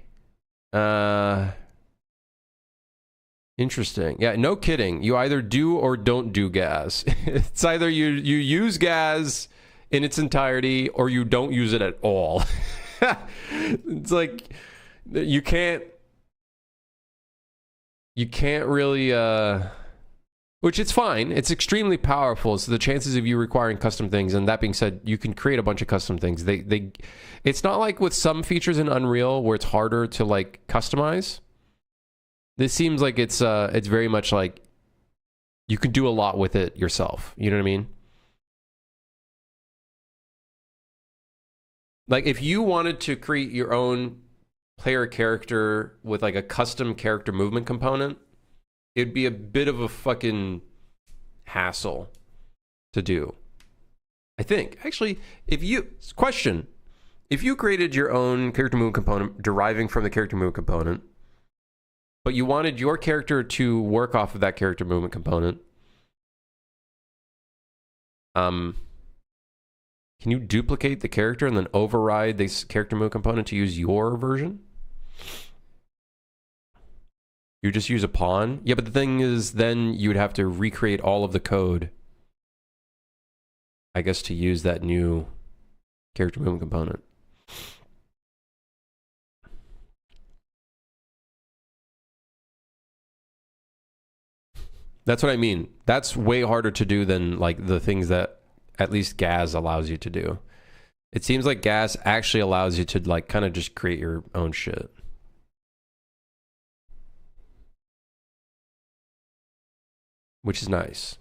Interesting. Yeah, no kidding. You either do or don't do gas. It's either you use gas in its entirety or you don't use it at all. It's like you can't really which it's fine. It's extremely powerful. So the chances of you requiring custom things, and that being said, you can create a bunch of custom things. It's not like with some features in Unreal where it's harder to like customize. This seems like it's very much like you can do a lot with it yourself. You know what I mean? Like if you wanted to create your own player character with like a custom character movement component, it'd be a bit of a fucking hassle to do. I think. Actually, if you created your own character movement component deriving from the character movement component, but you wanted your character to work off of that character movement component, can you duplicate the character and then override this character movement component to use your version? You just use a pawn? Yeah, but the thing is, then you would have to recreate all of the code, I guess, to use that new character movement component. That's what I mean. That's way harder to do than like the things that at least Gaz allows you to do. It seems like Gaz actually allows you to like kind of just create your own shit. Which is nice.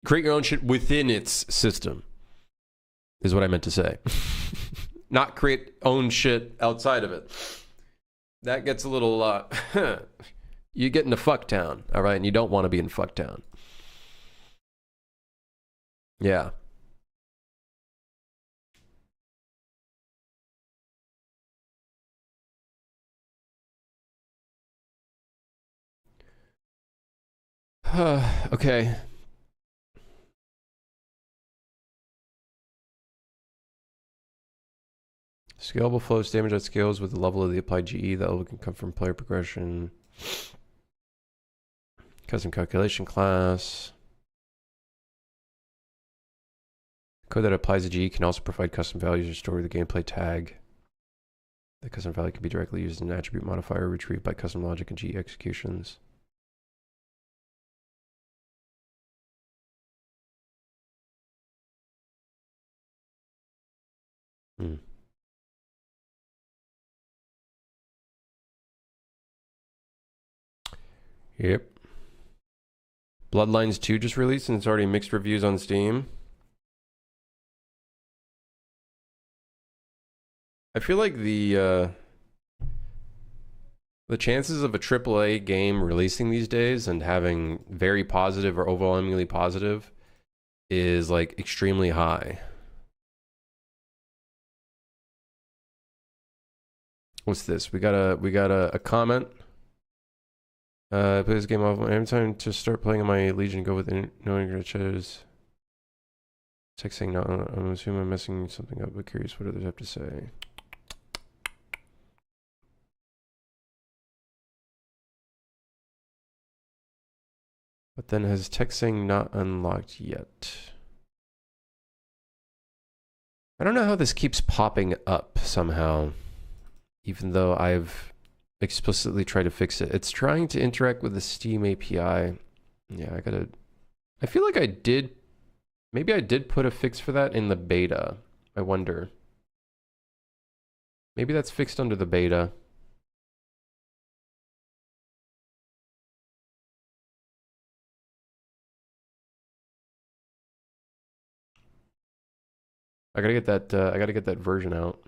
Create your own shit within its system is what I meant to say. Not create own shit outside of it. That gets a little you get into Fucktown, all right, and you don't want to be in Fucktown. Yeah. Okay. Scalable flows damage that scales with the level of the applied GE. That level can come from player progression. Custom calculation class. Code that applies to GE can also provide custom values or store the gameplay tag. The custom value can be directly used as an attribute modifier retrieved by custom logic and GE executions. Hmm. Yep. Bloodlines 2 just released and it's already mixed reviews on Steam. I feel like the chances of a AAA game releasing these days and having very positive or overwhelmingly positive is like extremely high. What's this? We got a comment. Play this game off. Every time to start playing on my Legion, go with knowing your chose. Text saying no. I'm assuming I'm messing something up, but curious what others have to say. But then has text saying not unlocked yet. I don't know how this keeps popping up somehow, even though I've explicitly tried to fix it. It's trying to interact with the Steam API. Yeah, I feel like maybe I did put a fix for that in the beta. I wonder. Maybe that's fixed under the beta. I gotta get that version out.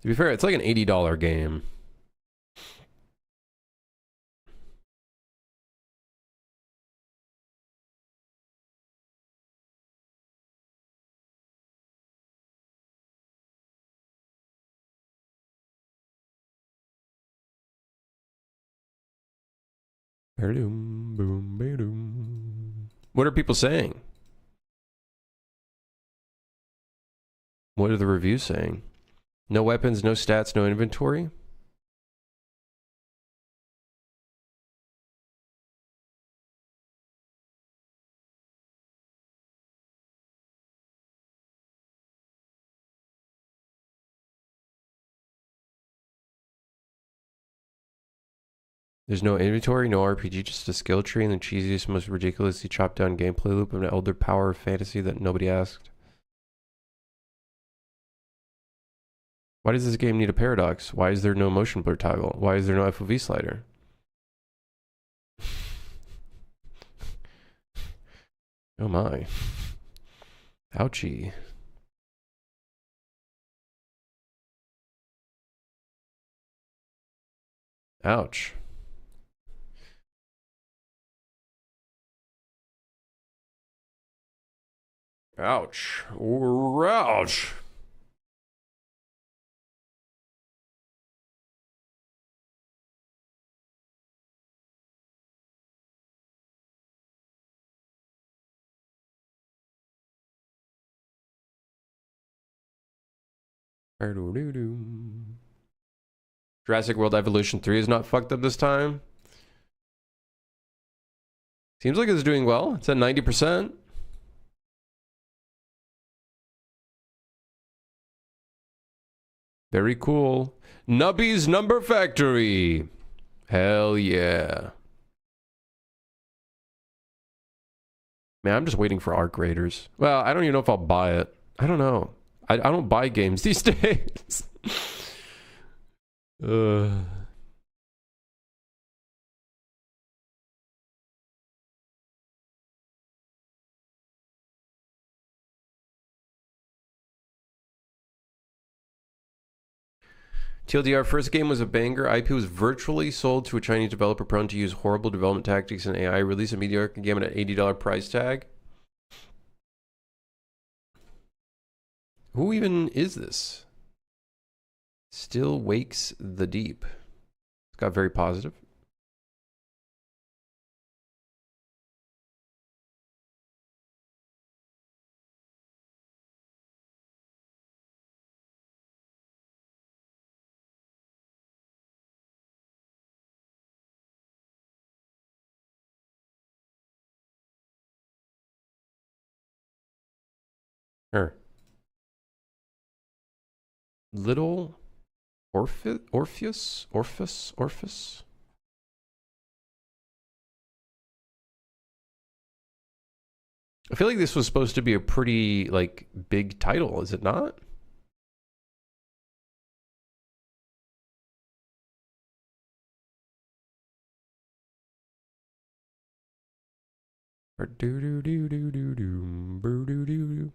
To be fair, it's like an $80 game. What are people saying? What are the reviews saying? No weapons, no stats, no inventory? There's no inventory, no RPG, just a skill tree and the cheesiest, most ridiculously chopped down gameplay loop of an elder power of fantasy that nobody asked. Why does this game need a paradox? Why is there no motion blur toggle? Why is there no FOV slider? Oh my. Ouchie. Ouch. Ouch. Ouch. Jurassic World Evolution 3 is not fucked up this time. Seems like it's doing well. It's at 90%. Very cool. Nubby's Number Factory. Hell yeah. Man, I'm just waiting for Arc Raiders. Well, I don't even know if I'll buy it. I don't know. I don't buy games these days. TLDR, first game was a banger. IP was virtually sold to a Chinese developer prone to use horrible development tactics and AI. Release a mediocre game at an $80 price tag. Who even is this? Still wakes the deep. It's got very positive. Sure. Little Orpheus? I feel like this was supposed to be a pretty, like, big title, is it not? Or do do do do do do do do do.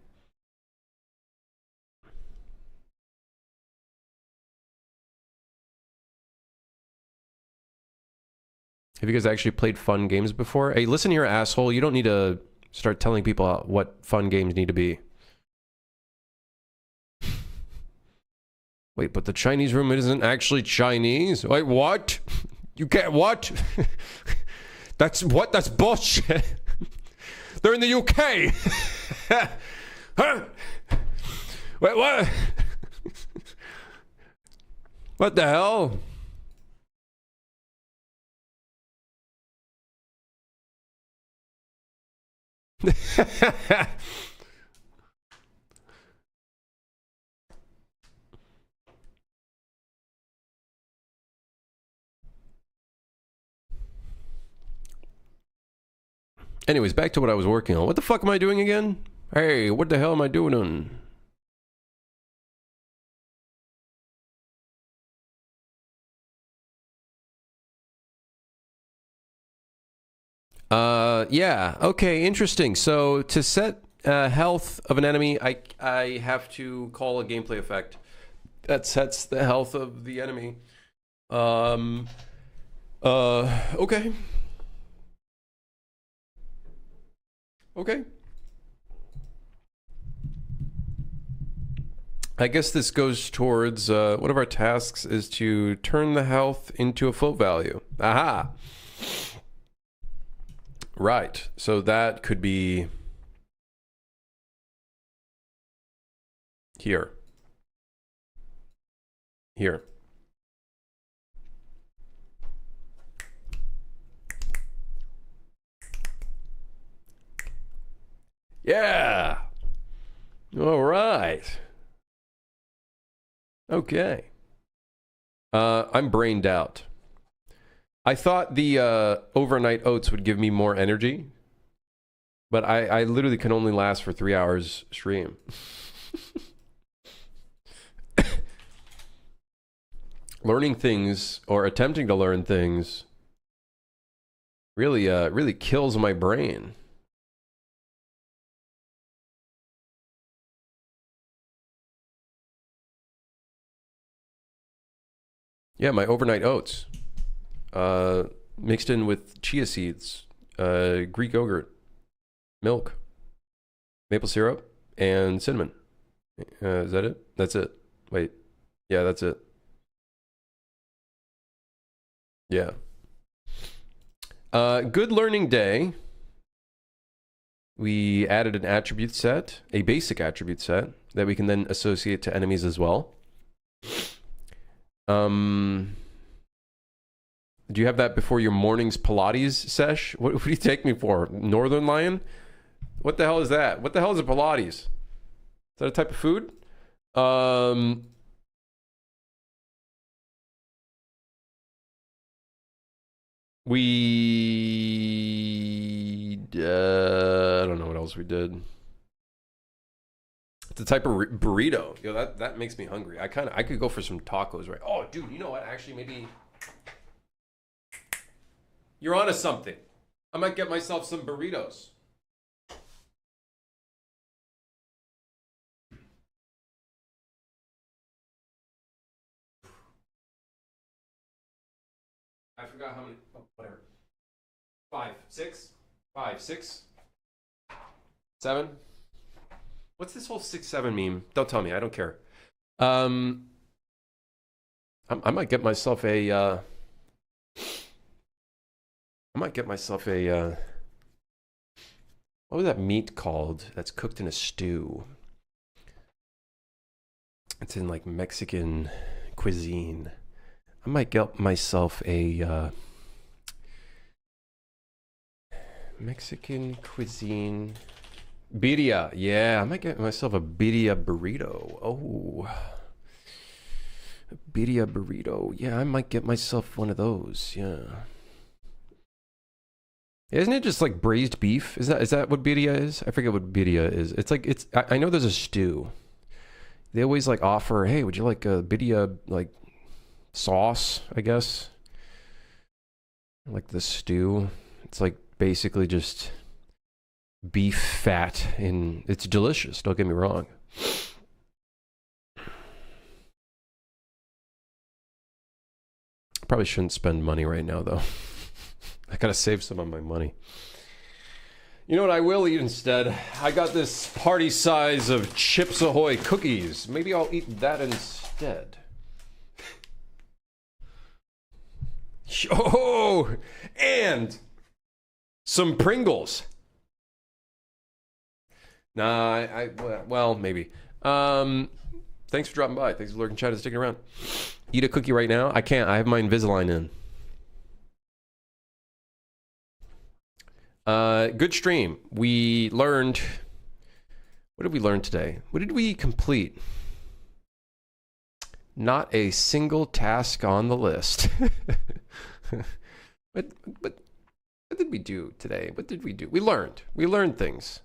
Have you guys actually played fun games before? Hey, listen here, asshole. You don't need to start telling people what fun games need to be. Wait, but the Chinese room isn't actually Chinese? Wait, what? You can't, what? That's bullshit. They're in the UK. Huh? Wait, what? What the hell? Anyways, back to what I was working on. What the fuck am I doing again? Hey, what the hell am I doing? Yeah. Okay, interesting. So to set health of an enemy, I have to call a gameplay effect that sets the health of the enemy. Okay. Okay. I guess this goes towards one of our tasks is to turn the health into a float value. Aha. Right. So that could be Here. Here. Yeah. All right. Okay. I'm brained out. I thought the overnight oats would give me more energy, but I literally can only last for 3 hours stream. Learning things or attempting to learn things really kills my brain. Yeah, my overnight oats. Mixed in with chia seeds, Greek yogurt, milk, maple syrup, and cinnamon. Is that it? That's it. Wait. Yeah, that's it. Yeah. Good learning day. We added an attribute set, a basic attribute set, that we can then associate to enemies as well. Do you have that before your morning's Pilates sesh? What do you take me for? Northern Lion? What the hell is that? What the hell is a Pilates? Is that a type of food? I don't know what else we did. It's a type of burrito. Yo, that makes me hungry. I could go for some tacos, right? Oh, dude, you know what? Actually, maybe you're onto something. I might get myself some burritos. I forgot how many. Oh, whatever. 5, 6, 5, 6, 7. What's this whole 6, 7 meme? Don't tell me. I don't care. I might get myself a. I might get myself a. What was that meat called? That's cooked in a stew. It's in like Mexican cuisine. I might get myself a Mexican cuisine birria. Yeah, I might get myself a birria burrito. Oh, a birria burrito. Yeah, I might get myself one of those. Yeah. Isn't it just like braised beef? Is that what birria is? I forget what birria is. It's like I know there's a stew. They always like offer, hey, would you like a birria like sauce, I guess? Like the stew. It's like basically just beef fat, and it's delicious, don't get me wrong. Probably shouldn't spend money right now though. I gotta save some of my money. You know what I will eat instead? I got this party size of Chips Ahoy cookies. Maybe I'll eat that instead. Oh, and some Pringles. Nah, well, maybe. Thanks for dropping by. Thanks for lurking chat and sticking around. Eat a cookie right now? I can't. I have my Invisalign in. Good stream. We learned... What did we learn today? What did we complete? Not a single task on the list. What did we do today? What did we do? We learned. We learned things.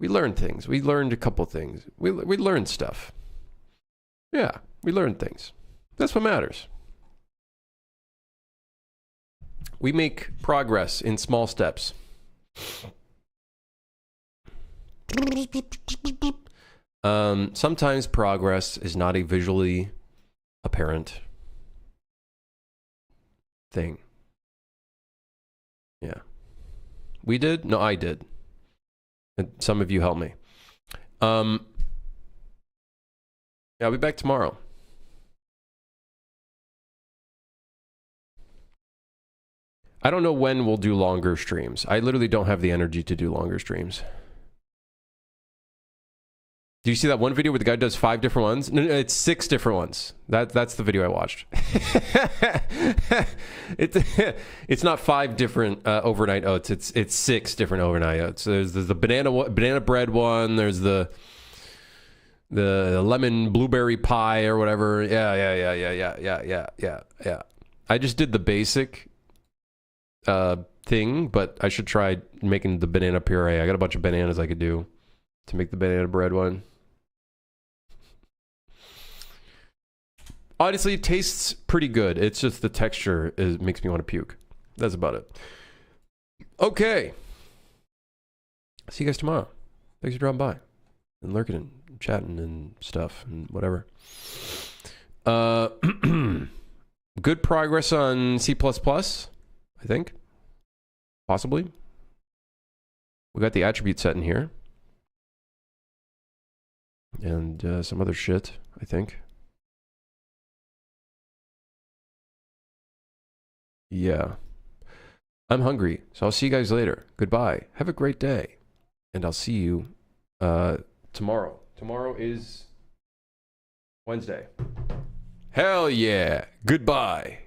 We learned things. We learned a couple things. We learned stuff. Yeah, we learned things. That's what matters. We make progress in small steps. Sometimes progress is not a visually apparent thing. Yeah. We did? No, I did. And some of you helped me. Yeah, I'll be back tomorrow. I don't know when we'll do longer streams. I literally don't have the energy to do longer streams. Do you see that one video where the guy does 5 different ones? No, it's 6 different ones. That's the video I watched. It's not 5 different overnight oats. It's 6 different overnight oats. There's the banana bread one. There's the lemon blueberry pie or whatever. Yeah. I just did the basic thing, but I should try making the banana puree. I got a bunch of bananas I could do to make the banana bread one. Honestly, it tastes pretty good. It's just the texture makes me want to puke. That's about it. Okay. See you guys tomorrow. Thanks for dropping by and lurking and chatting and stuff and whatever. Good progress on C++, I think. Possibly. We got the attribute set in here. And some other shit, I think. Yeah. I'm hungry, so I'll see you guys later. Goodbye. Have a great day. And I'll see you tomorrow. Tomorrow is Wednesday. Hell yeah. Goodbye.